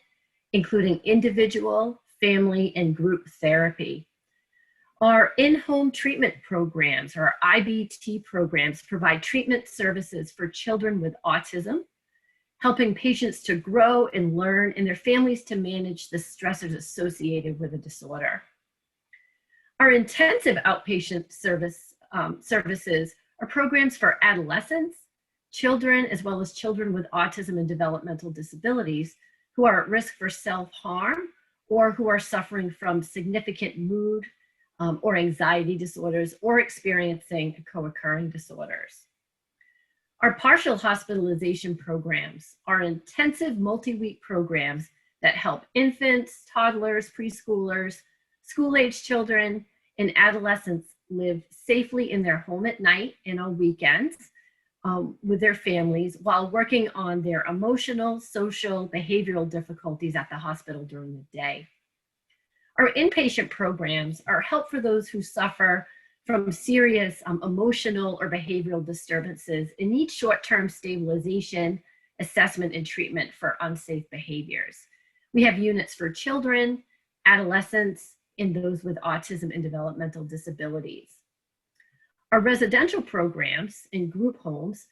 including individual, family, and group therapy. Our in-home treatment programs, or IBT programs, provide treatment services for children with autism, helping patients to grow and learn and their families to manage the stressors associated with a disorder. Our intensive outpatient services are programs for adolescents, children, as well as children with autism and developmental disabilities who are at risk for self-harm or who are suffering from significant mood or anxiety disorders or experiencing co-occurring disorders. Our partial hospitalization programs are intensive multi-week programs that help infants, toddlers, preschoolers, school-age children, and adolescents live safely in their home at night and on weekends with their families while working on their emotional, social, behavioral difficulties at the hospital during the day. Our inpatient programs are help for those who suffer from serious emotional or behavioral disturbances and need short-term stabilization, assessment, and treatment for unsafe behaviors. We have units for children, adolescents, and those with autism and developmental disabilities. Our residential programs in group homes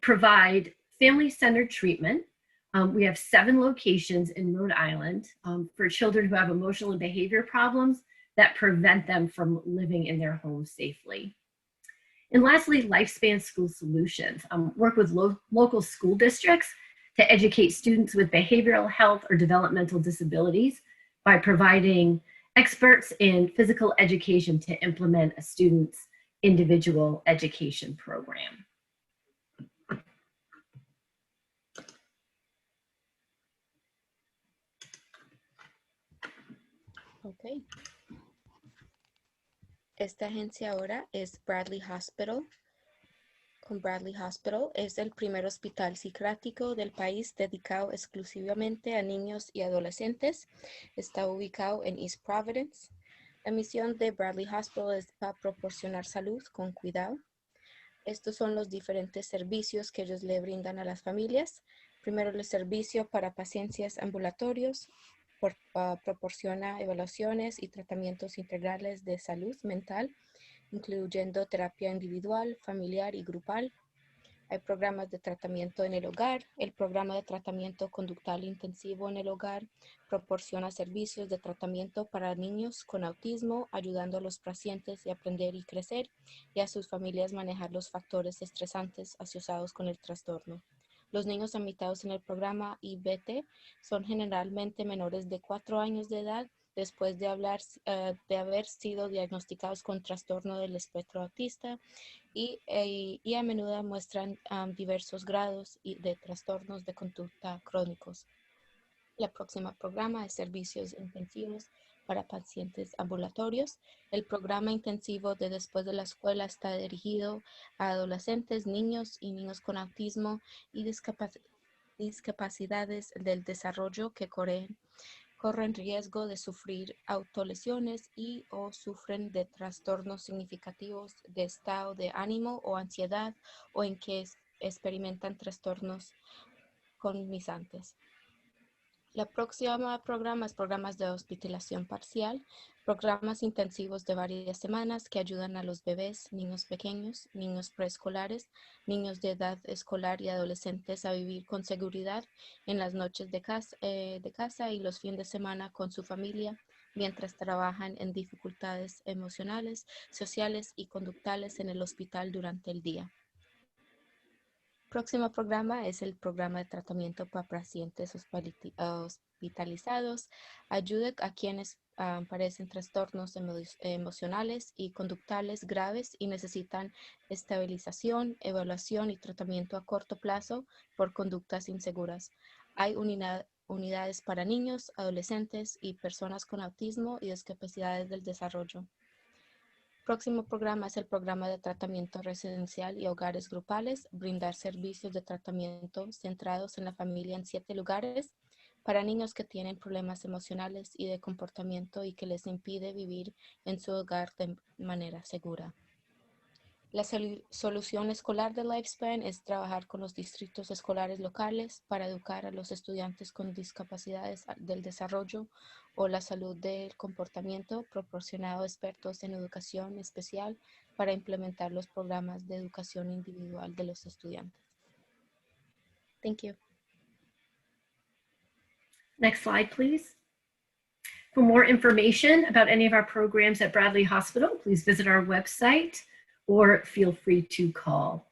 provide family-centered treatment. We have 7 locations in Rhode Island for children who have emotional and behavior problems that prevent them from living in their homes safely. And lastly, Lifespan School Solutions work with local school districts to educate students with behavioral health or developmental disabilities by providing experts in physical education to implement a student's individual education program.
Ok. Esta agencia ahora es Bradley Hospital. Con Bradley Hospital es el primer hospital psiquiátrico del país dedicado exclusivamente a niños y adolescentes. Está ubicado en East Providence. La misión de Bradley Hospital es para proporcionar salud con cuidado. Estos son los diferentes servicios que ellos le brindan a las familias. Primero, el servicio para pacientes ambulatorios. Proporciona evaluaciones y tratamientos integrales de salud mental, incluyendo terapia individual, familiar y grupal. Hay programas de tratamiento en el hogar. El programa de tratamiento conductual intensivo en el hogar proporciona servicios de tratamiento para niños con autismo, ayudando a los pacientes a aprender y crecer y a sus familias manejar los factores estresantes asociados con el trastorno. Los niños admitidos en el programa IBT son generalmente menores de 4 años de edad después de haber sido diagnosticados con trastorno del espectro autista y a menudo muestran diversos grados de trastornos de conducta crónicos. La próxima programa es servicios intensivos para pacientes ambulatorios. El programa intensivo de después de la escuela está dirigido a adolescentes, niños y niños con autismo y discapacidades del desarrollo que corren riesgo de sufrir autolesiones y o sufren de trastornos significativos de estado de ánimo o ansiedad o en que experimentan trastornos cognitivos. La próxima programa es programas de hospitalización parcial, programas intensivos de varias semanas que ayudan a los bebés, niños pequeños, niños preescolares, niños de edad escolar y adolescentes a vivir con seguridad en las noches de casa y los fines de semana con su familia, mientras trabajan en dificultades emocionales, sociales y conductuales en el hospital durante el día. Próximo programa es el programa de tratamiento para pacientes hospitalizados. Ayuda a quienes padecen trastornos emocionales y conductuales graves y necesitan estabilización, evaluación y tratamiento a corto plazo por conductas inseguras. Hay unidades para niños, adolescentes y personas con autismo y discapacidades del desarrollo. Próximo programa es el programa de tratamiento residencial y hogares grupales, brindar servicios de tratamiento centrados en la familia en 7 lugares para niños que tienen problemas emocionales y de comportamiento y que les impide vivir en su hogar de manera segura. La solución escolar de Lifespan es trabajar con los distritos escolares locales para educar a los estudiantes con discapacidades del desarrollo o la salud del comportamiento, proporcionando expertos en educación especial para implementar los programas de educación individual de los estudiantes. Thank you.
Next slide, please. For more information about any of our programs at Bradley Hospital, please visit our website or feel free to call.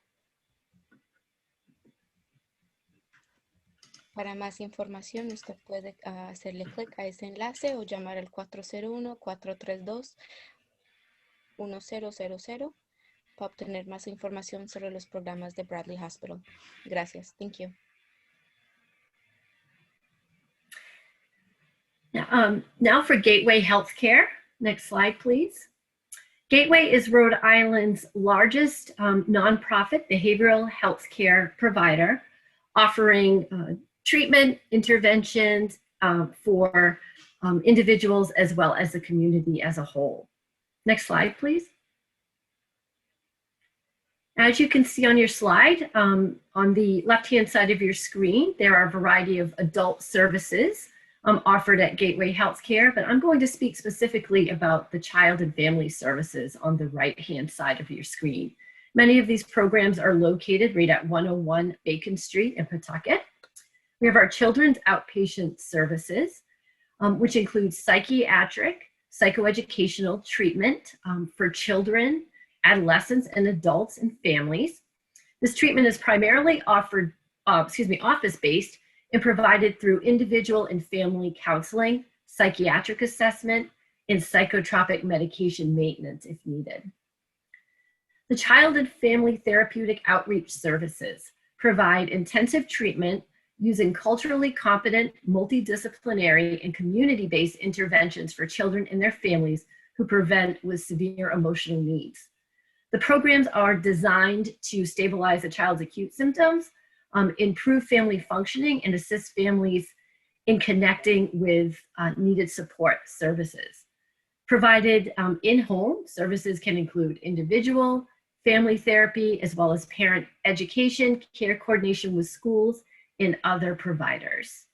Para más información, usted puede hacerle clic a ese enlace o llamar al 401-432-1000 para obtener más información sobre los programas de Bradley Hospital. Gracias. Thank you.
Now for Gateway Healthcare. Next slide, please. Gateway is Rhode Island's largest nonprofit behavioral health care provider, offering treatment interventions for individuals as well as the community as a whole. Next slide, please. As you can see on your slide, on the left-hand side of your screen, there are a variety of adult services offered at Gateway Healthcare, but I'm going to speak specifically about the child and family services on the right-hand side of your screen. Many of these programs are located right at 101 Bacon Street in Pawtucket. We have our children's outpatient services, which includes psychiatric, psychoeducational treatment for children, adolescents, and adults and families. This treatment is primarily office-based and provided through individual and family counseling, psychiatric assessment, and psychotropic medication maintenance if needed. The Child and Family Therapeutic Outreach Services provide intensive treatment using culturally competent, multidisciplinary, and community-based interventions for children and their families who present with severe emotional needs. The programs are designed to stabilize the child's acute symptoms, improve family functioning, and assist families in connecting with needed support services. Provided in-home, services can include individual, family therapy, as well as parent education, care coordination with schools, and other providers.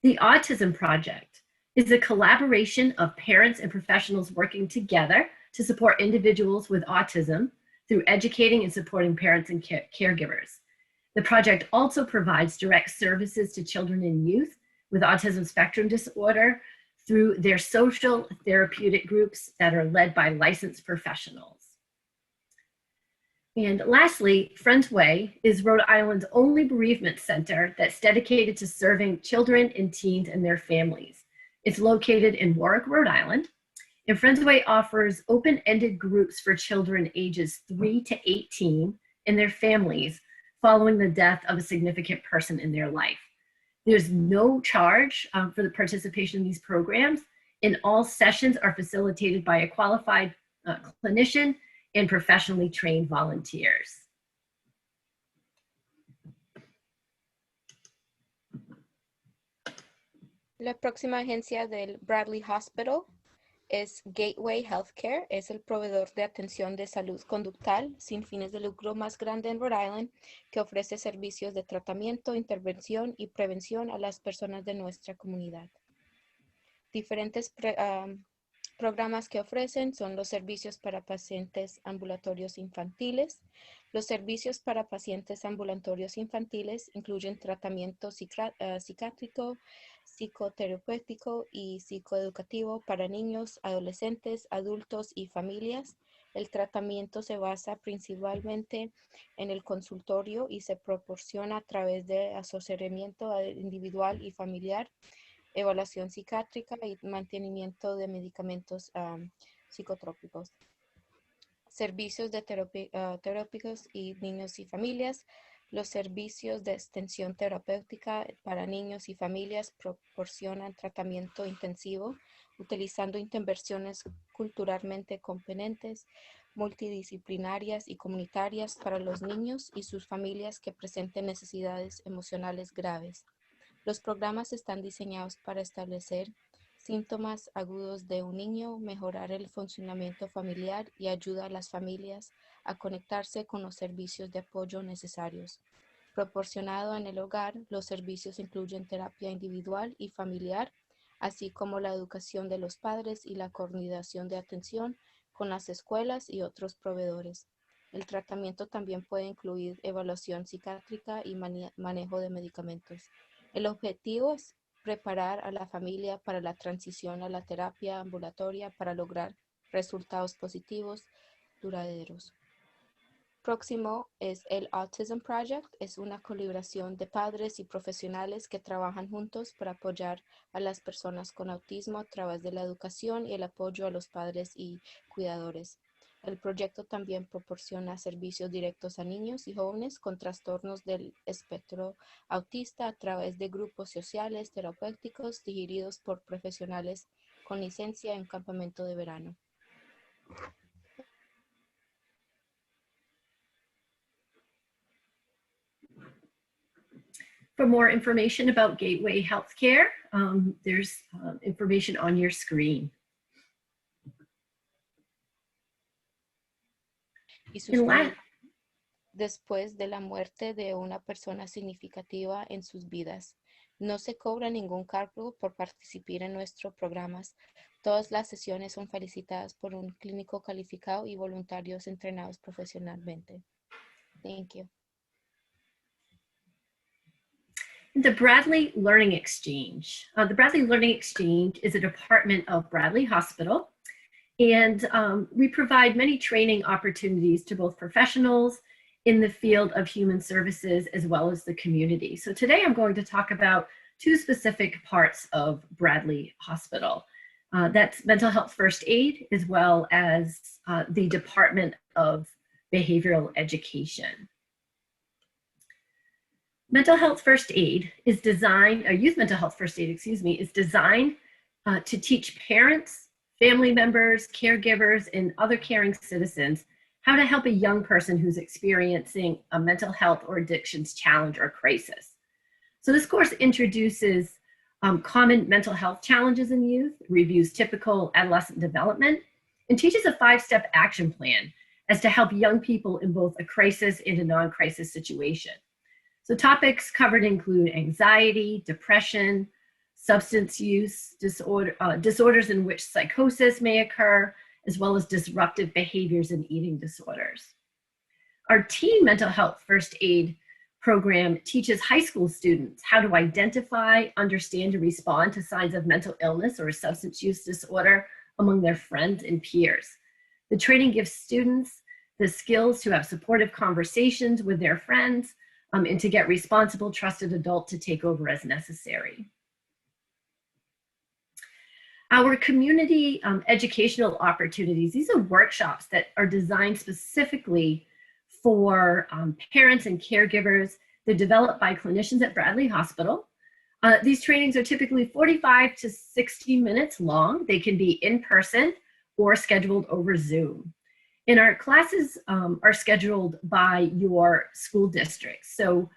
The Autism Project is a collaboration of parents and professionals working together to support individuals with autism through educating and supporting parents and caregivers. The project also provides direct services to children and youth with autism spectrum disorder through their social therapeutic groups that are led by licensed professionals. And lastly, Friends Way is Rhode Island's only bereavement center that's dedicated to serving children and teens and their families. It's located in Warwick, Rhode Island, and Friends Way offers open-ended groups for children ages 3 to 18 and their families following the death of a significant person in their life. There's no charge for the participation in these programs, and all sessions are facilitated by a qualified clinician and professionally trained volunteers.
La próxima agencia del Bradley Hospital es Gateway Healthcare. Es el proveedor de atención de salud conductal sin fines de lucro más grande en Rhode Island, que ofrece servicios de tratamiento, intervención y prevención a las personas de nuestra comunidad. Diferentes programas que ofrecen son los servicios para pacientes ambulatorios infantiles. Los servicios para pacientes ambulatorios infantiles incluyen tratamiento psiquiátrico, psicoterapéutico y psicoeducativo para niños, adolescentes, adultos y familias. El tratamiento se basa principalmente en el consultorio y se proporciona a través de asesoramiento individual y familiar, evaluación psiquiátrica y mantenimiento de medicamentos psicotrópicos. Servicios de terápicos y niños y familias. Los servicios de extensión terapéutica para niños y familias proporcionan tratamiento intensivo utilizando intervenciones culturalmente competentes, multidisciplinarias y comunitarias para los niños y sus familias que presenten necesidades emocionales graves. Los programas están diseñados para establecer síntomas agudos de un niño, mejorar el funcionamiento familiar y ayudar a las familias a conectarse con los servicios de apoyo necesarios. Proporcionado en el hogar, los servicios incluyen terapia individual y familiar, así como la educación de los padres y la coordinación de atención con las escuelas y otros proveedores. El tratamiento también puede incluir evaluación psiquiátrica y manejo de medicamentos. El objetivo es preparar a la familia para la transición a la terapia ambulatoria para lograr resultados positivos duraderos. Próximo es el Autism Project. Es una colaboración de padres y profesionales que trabajan juntos para apoyar a las personas con autismo a través de la educación y el apoyo a los padres y cuidadores. El proyecto también proporciona servicios directos a niños y jóvenes con trastornos del espectro autista a través de grupos sociales terapéuticos dirigidos por profesionales con licencia en campamento de verano.
For more information about Gateway Healthcare, there's information on your screen.
Y sucede después de la muerte de una persona significativa en sus vidas. No se cobra ningún cargo por participar en nuestros programas. Todas las sesiones son felicitadas por un clínico calificado y voluntarios entrenados profesionalmente. Thank you.
The Bradley Learning Exchange. The Bradley Learning Exchange is a department of Bradley Hospital, and we provide many training opportunities to both professionals in the field of human services as well as the community. So today I'm going to talk about two specific parts of Bradley Hospital. That's mental health first aid as well as the Department of Behavioral Education. Mental health first aid is designed, youth mental health first aid, is designed to teach parents, family members, caregivers, and other caring citizens how to help a young person who's experiencing a mental health or addictions challenge or crisis. So this course introduces common mental health challenges in youth, reviews typical adolescent development, and teaches a 5-step action plan as to help young people in both a crisis and a non-crisis situation. So topics covered include anxiety, depression, substance use disorder, disorders in which psychosis may occur, as well as disruptive behaviors and eating disorders. Our teen mental health first aid program teaches high school students how to identify, understand, and respond to signs of mental illness or substance use disorder among their friends and peers. The training gives students the skills to have supportive conversations with their friends, and to get responsible, trusted adult to take over as necessary. Our community educational opportunities, these are workshops that are designed specifically for parents and caregivers. They're developed by clinicians at Bradley Hospital. These trainings are typically 45 to 60 minutes long. They can be in person or scheduled over Zoom. And our classes are scheduled by your school district. So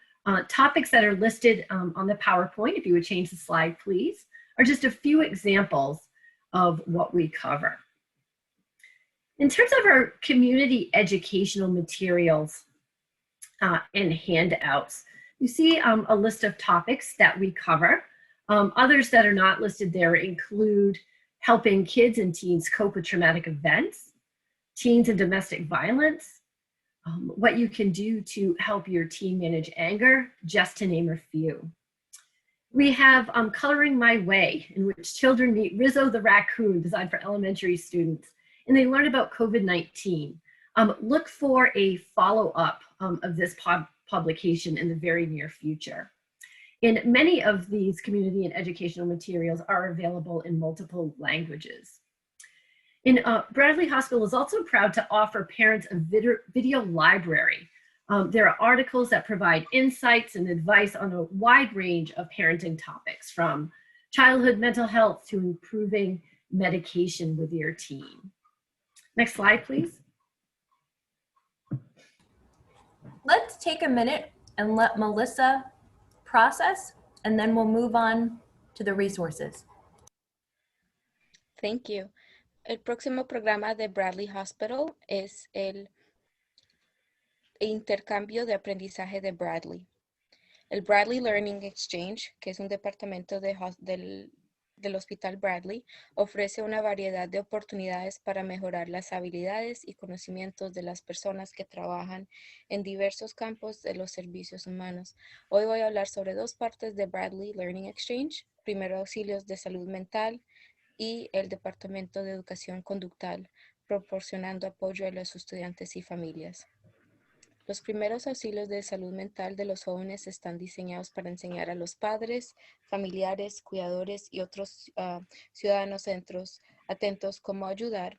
topics that are listed on the PowerPoint, if you would change the slide, please, are just a few examples of what we cover. In terms of our community educational materials and handouts, you see a list of topics that we cover. Others that are not listed there include helping kids and teens cope with traumatic events, teens and domestic violence, what you can do to help your teen manage anger, just to name a few. We have Coloring My Way, in which children meet Rizzo the raccoon, designed for elementary students, and they learn about COVID-19. Look for a follow-up of this publication in the very near future. And many of these community and educational materials are available in multiple languages. And Bradley Hospital is also proud to offer parents a video library. There are articles that provide insights and advice on a wide range of parenting topics, from childhood mental health to improving medication with your teen. Next slide, please.
Let's take a minute and let Melissa process, and then we'll move on to the resources.
Thank you. El próximo programa de Bradley Hospital es el intercambio de aprendizaje de Bradley. El Bradley Learning Exchange, que es un departamento del Hospital Bradley, ofrece una variedad de oportunidades para mejorar las habilidades y conocimientos de las personas que trabajan en diversos campos de los servicios humanos. Hoy voy a hablar sobre dos partes de Bradley Learning Exchange: primero auxilios de salud mental y el Departamento de Educación Conductal, proporcionando apoyo a los estudiantes y familias. Los primeros auxilios de salud mental de los jóvenes están diseñados para enseñar a los padres, familiares, cuidadores y otros ciudadanos atentos cómo ayudar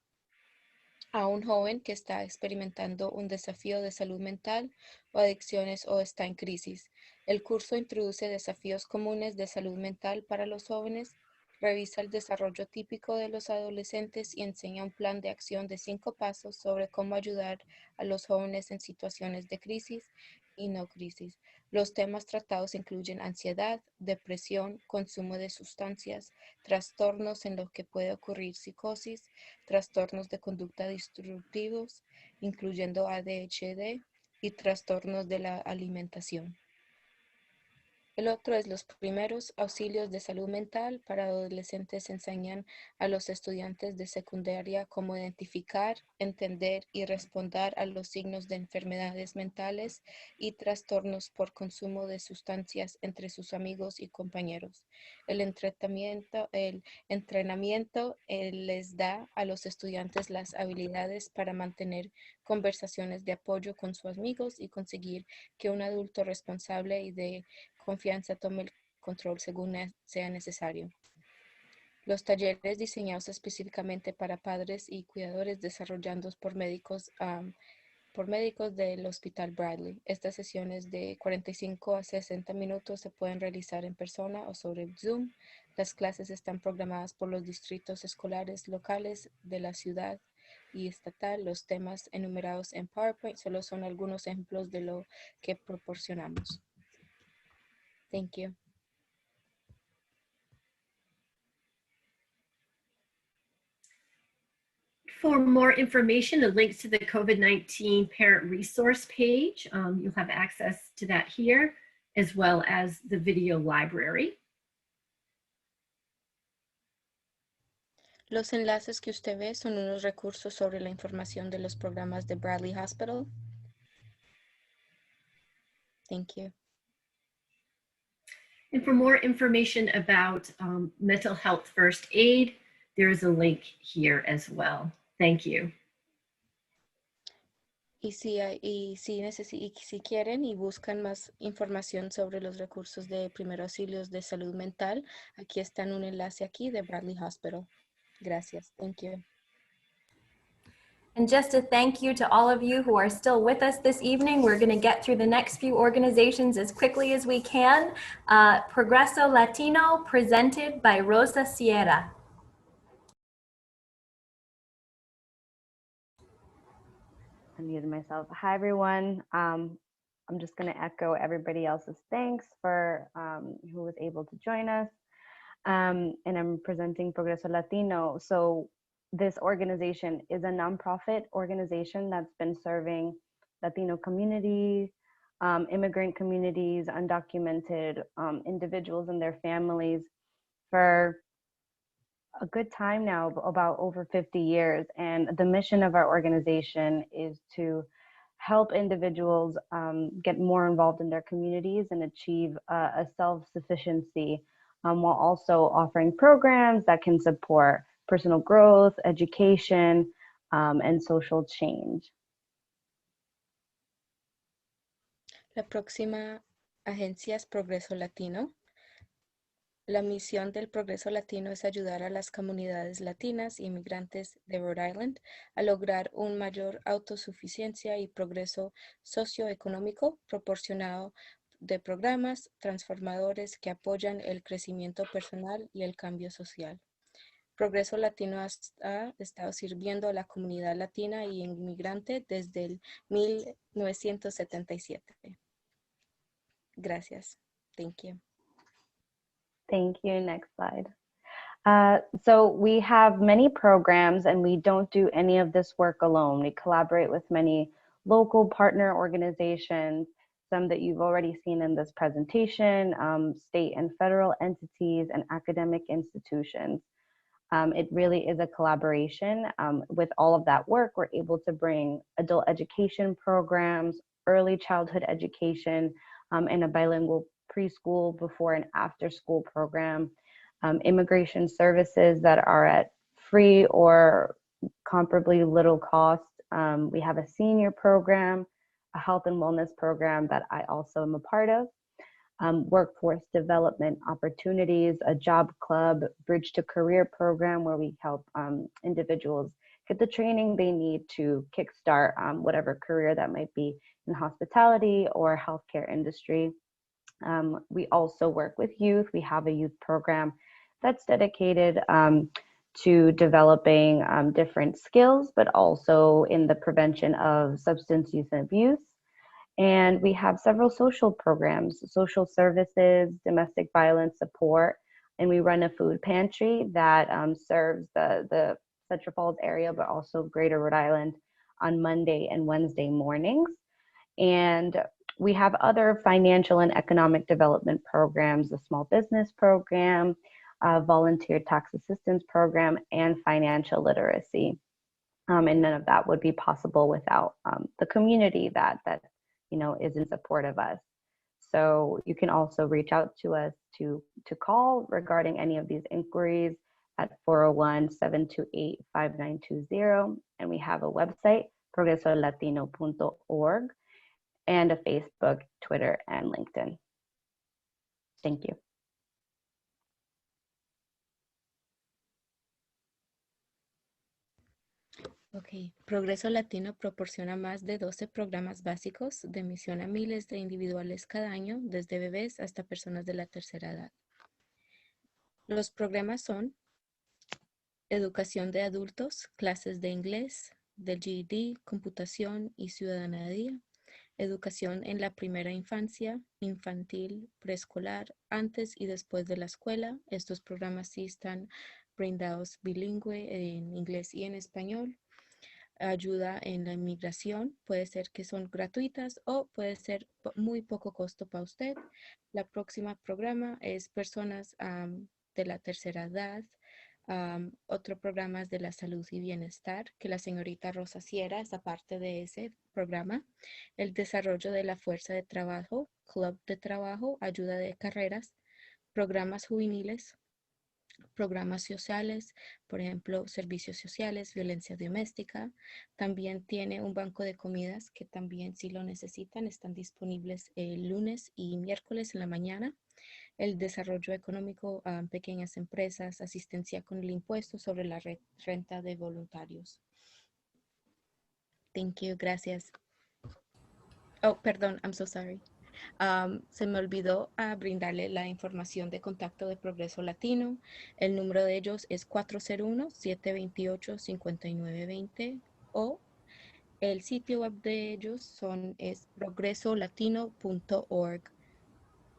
a un joven que está experimentando un desafío de salud mental o adicciones o está en crisis. El curso introduce desafíos comunes de salud mental para los jóvenes, revisa el desarrollo típico de los adolescentes y enseña un plan de acción de 5 pasos sobre cómo ayudar a los jóvenes en situaciones de crisis y no crisis. Los temas tratados incluyen ansiedad, depresión, consumo de sustancias, trastornos en los que puede ocurrir psicosis, trastornos de conducta destructivos, incluyendo ADHD, y trastornos de la alimentación. El otro es los primeros auxilios de salud mental para adolescentes. Enseñan a los estudiantes de secundaria cómo identificar, entender y responder a los signos de enfermedades mentales y trastornos por consumo de sustancias entre sus amigos y compañeros. El entrenamiento les da a los estudiantes las habilidades para mantener conversaciones de apoyo con sus amigos y conseguir que un adulto responsable y de confianza tome el control según sea necesario. Los talleres diseñados específicamente para padres y cuidadores desarrollados por médicos del Hospital Bradley. Estas sesiones de 45 a 60 minutos se pueden realizar en persona o sobre Zoom. Las clases están programadas por los distritos escolares locales de la ciudad y estatal. Los temas enumerados en PowerPoint solo son algunos ejemplos de lo que proporcionamos. Thank you.
For more information and links to the COVID-19 parent resource page, you'll have access to that here, as well as the video library.
Los enlaces que usted ve son unos recursos sobre la información de los programas de Bradley Hospital. Thank you.
And for more information about mental health first aid, there is a link here as well. Thank you.
Y si quieren y buscan más información sobre los recursos de primeros auxilios de salud mental, aquí está un enlace aquí de Bradley Hospital. Gracias. Thank you.
And just a thank you to all of you who are still with us this evening. We're going to get through the next few organizations as quickly as we can. Progreso Latino, presented by Rosa Sierra.
Unmuted myself. Hi, everyone. I'm just going to echo everybody else's thanks for who was able to join us. And I'm presenting Progreso Latino. So this organization is a nonprofit organization that's been serving Latino communities, immigrant communities, undocumented individuals and their families for a good time now, about over 50 years. And the mission of our organization is to help individuals get more involved in their communities and achieve a self-sufficiency, while also offering programs that can support personal growth, education, and social change.
La próxima agencia es Progreso Latino. La misión del Progreso Latino es ayudar a las comunidades latinas y inmigrantes de Rhode Island a lograr una mayor autosuficiencia y progreso socioeconómico proporcionado de programas transformadores que apoyan el crecimiento personal y el cambio social. Progreso Latino ha estado sirviendo a la comunidad latina y inmigrante desde el 1977. Gracias. Thank you.
Thank you. Next slide. So we have many programs, and we don't do any of this work alone. We collaborate with many local partner organizations, some that you've already seen in this presentation, state and federal entities, and academic institutions. It really is a collaboration. With all of that work, we're able to bring adult education programs, early childhood education, and a bilingual preschool before and after school program, immigration services that are at free or comparably little cost. We have a senior program, a health and wellness program that I also am a part of, workforce development opportunities, a job club, bridge to career program where we help individuals get the training they need to kickstart whatever career that might be in hospitality or healthcare industry. We also work with youth. We have a youth program that's dedicated to developing different skills, but also in the prevention of substance use and abuse. And we have several social programs, social services, domestic violence support, and we run a food pantry that serves the Central Falls area, but also Greater Rhode Island on Monday and Wednesday mornings. And we have other financial and economic development programs, the small business program, volunteer tax assistance program, and financial literacy. And none of that would be possible without the community that is in support of us. So you can also reach out to us to call regarding any of these inquiries at 401-728-5920. And we have a website, progresolatino.org, and a Facebook, Twitter, and LinkedIn. Thank you.
Ok, Progreso Latino proporciona más de 12 programas básicos de misión a miles de individuales cada año, desde bebés hasta personas de la tercera edad. Los programas son educación de adultos, clases de inglés, del GED, computación y ciudadanía, educación en la primera infancia, infantil, preescolar, antes y después de la escuela. Estos programas sí están brindados bilingüe en inglés y en español. Ayuda en la inmigración, puede ser que son gratuitas o puede ser muy poco costo para usted. La próxima programa es personas de la tercera edad. Otro programa es de la salud y bienestar, que la señorita Rosa Sierra es parte de ese programa. El desarrollo de la fuerza de trabajo, club de trabajo, ayuda de carreras, programas juveniles, programas sociales, por ejemplo, servicios sociales, violencia doméstica. También tiene un banco de comidas que también, si lo necesitan, están disponibles el lunes y miércoles en la mañana. El desarrollo económico a pequeñas empresas, asistencia con el impuesto sobre la renta de voluntarios. Thank you, gracias. Oh, perdón, I'm so sorry. Se me olvidó brindarle la información de contacto de Progreso Latino. El número de ellos es 401-728-5920 o el sitio web de ellos es progresolatino.org.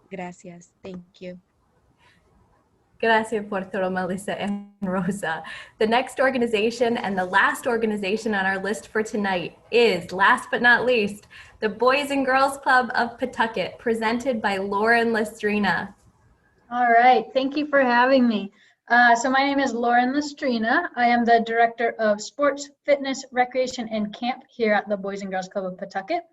Gracias. Thank you.
Gracias por todo, Melissa and Rosa. The next organization and the last organization on our list for tonight is, last but not least, the Boys and Girls Club of Pawtucket, presented by Lauren Lastrina.
All right, thank you for having me. So my name is Lauren Lastrina. I am the Director of Sports, Fitness, Recreation, and Camp here at the Boys and Girls Club of Pawtucket.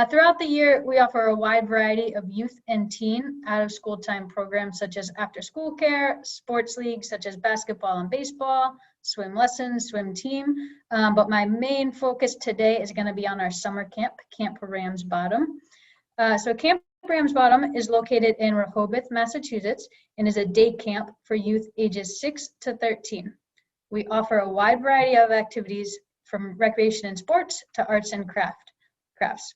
Throughout the year, we offer a wide variety of youth and teen out-of-school time programs such as after-school care, sports leagues such as basketball and baseball, swim lessons, swim team. But my main focus today is going to be on our summer camp, Camp Ramsbottom. So Camp Ramsbottom is located in Rehoboth, Massachusetts, and is a day camp for youth ages 6 to 13. We offer a wide variety of activities from recreation and sports to arts and crafts.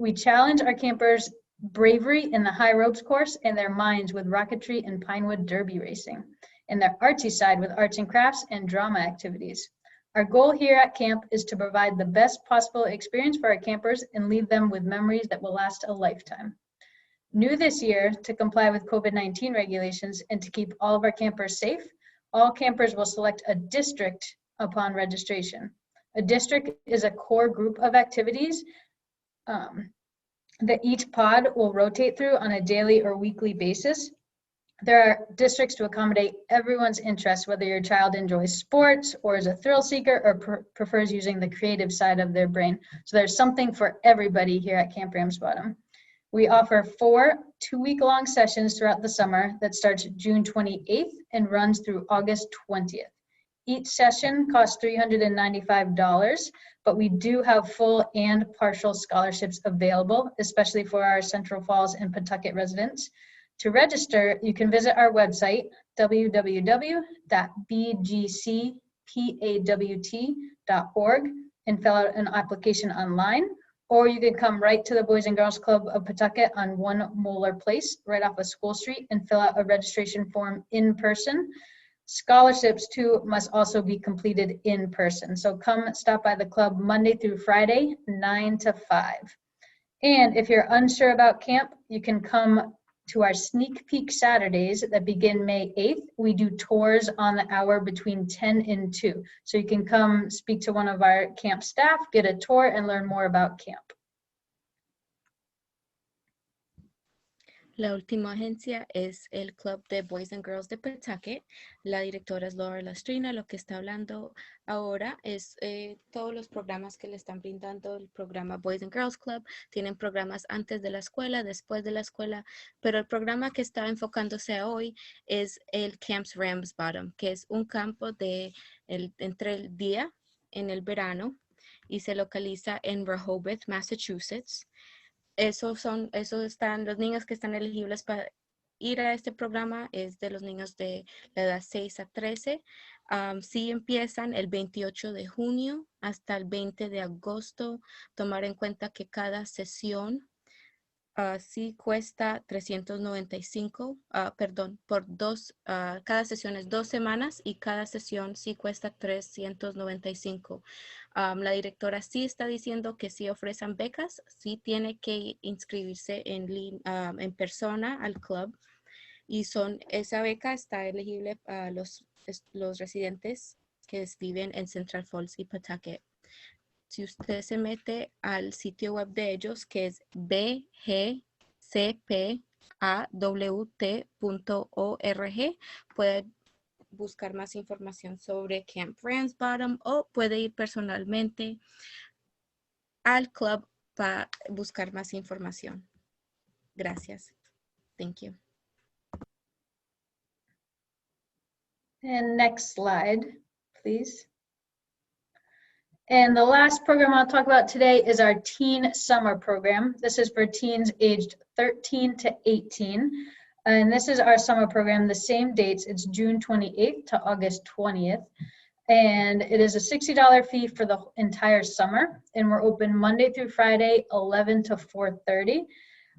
We challenge our campers' bravery in the high ropes course and their minds with rocketry and Pinewood derby racing, and their artsy side with arts and crafts and drama activities. Our goal here at camp is to provide the best possible experience for our campers and leave them with memories that will last a lifetime. New this year, to comply with COVID-19 regulations and to keep all of our campers safe, all campers will select a district upon registration. A district is a core group of activities that each pod will rotate through on a daily or weekly basis. There are districts to accommodate everyone's interests, whether your child enjoys sports or is a thrill seeker or prefers using the creative side of their brain. So there's something for everybody here at Camp Ramsbottom. We offer 4 two-week-long sessions throughout the summer that starts June 28th and runs through August 20th. Each session costs $395, but we do have full and partial scholarships available, especially for our Central Falls and Pawtucket residents. To register, you can visit our website, www.bgcpawt.org, and fill out an application online, or you can come right to the Boys and Girls Club of Pawtucket on 1 Moeller Place, right off of School Street, and fill out a registration form in person. Scholarships too must also be completed in person. So come stop by the club Monday through Friday, 9 to 5. And if you're unsure about camp, you can come to our sneak peek Saturdays that begin May 8th. We do tours on the hour between 10 and 2. So you can come speak to one of our camp staff, get a tour, and learn more about camp.
La última agencia es el Club de Boys and Girls de Pawtucket. La directora es Laura Lastrina. Lo que está hablando ahora es todos los programas que le están brindando el programa Boys and Girls Club. Tienen programas antes de la escuela, después de la escuela, pero el programa que está enfocándose hoy es el Camp Ramsbottom, que es un campo entre el día en el verano y se localiza en Rehoboth, Massachusetts. Esos están los niños que están elegibles para ir a este programa, es de los niños de la edad 6 a 13. Sí empiezan el 28 de junio hasta el 20 de agosto. Tomar en cuenta que cada sesión sí cuesta $395, cada sesión es 2 semanas y cada sesión sí cuesta $395. La directora sí está diciendo que sí ofrecen becas, sí tiene que inscribirse en persona al club y esa beca está elegible para los residentes que viven en Central Falls y Pawtucket. Si usted se mete al sitio web de ellos, que es bgcpawt.org, puede buscar más información sobre Camp Ramsbottom o puede ir personalmente al club para buscar más información. Gracias. Thank you.
And next slide, please. And the last program I'll talk about today is our Teen Summer Program. This is for teens aged 13 to 18. And this is our summer program, the same dates. It's June 28th to August 20th. And it is a $60 fee for the entire summer. And we're open Monday through Friday, 11 to 4:30.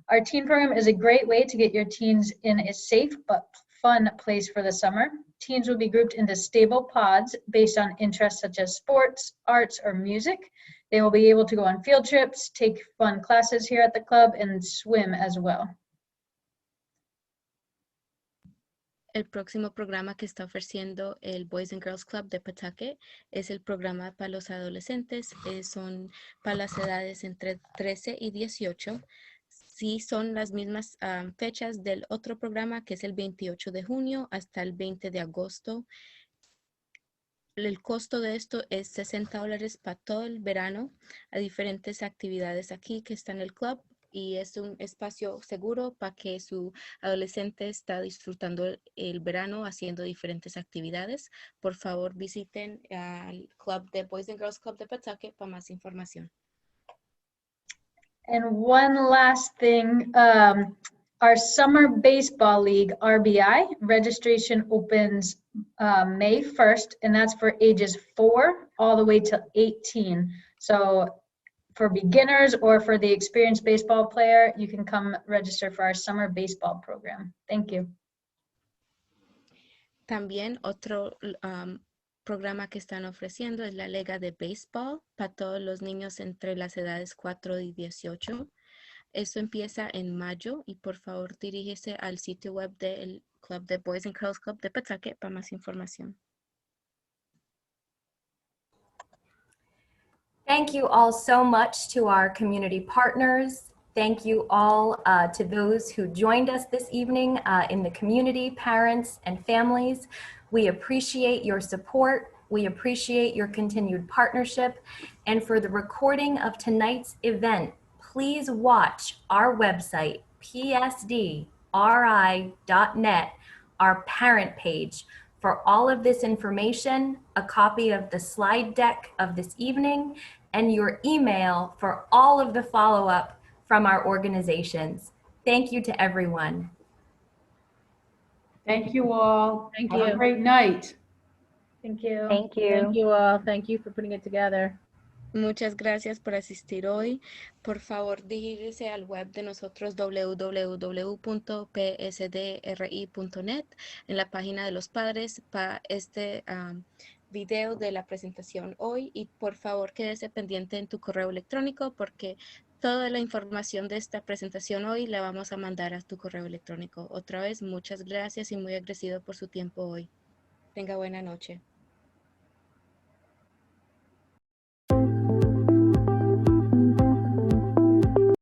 Our teen program is a great way to get your teens in a safe but fun place for the summer. Teens will be grouped into stable pods based on interests such as sports, arts, or music. They will be able to go on field trips, take fun classes here at the club, and swim as well.
El próximo programa que está ofreciendo el Boys and Girls Club de Pawtucket es el programa para los adolescentes. Son para las edades entre 13 y 18. Sí son las mismas fechas del otro programa, que es el 28 de junio hasta el 20 de agosto. El costo de esto es $60 para todo el verano, a diferentes actividades aquí que está en el club, y es un espacio seguro para que su adolescente está disfrutando el verano haciendo diferentes actividades. Por favor, visiten al club de Boys and Girls Club de Pawtucket para más información.
And one last thing, our Summer Baseball League, RBI, registration opens May 1st, and that's for ages 4 all the way to 18. So for beginners or for the experienced baseball player, you can come register for our Summer Baseball program. Thank you.
También otro programa que están ofreciendo es la Liga de Béisbol para todos los niños entre las edades 4 y 18. Esto empieza en mayo, y por favor dirígese al sitio web del Club de Boys and Girls Club de Pawtucket para más información.
Thank you all so much to our community partners. Thank you all to those who joined us this evening in the community, parents and families. We appreciate your support. We appreciate your continued partnership. And for the recording of tonight's event, please watch our website, psdri.net, our parent page, for all of this information, a copy of the slide deck of this evening, and your email for all of the follow-up from our organizations. Thank you to everyone.
Thank you all.
Thank
Have
you.
a great night.
Thank you.
Thank you.
Thank you all. Thank you for putting it together.
Muchas gracias por asistir hoy. Por favor, dirígese al web de nosotros, www.psdri.net, en la página de los padres, para este video de la presentación hoy. Y por favor, quédese pendiente en tu correo electrónico, porque toda la información de esta presentación hoy la vamos a mandar a tu correo electrónico. Otra vez, muchas gracias y muy agradecido por su tiempo hoy. Tenga buena noche.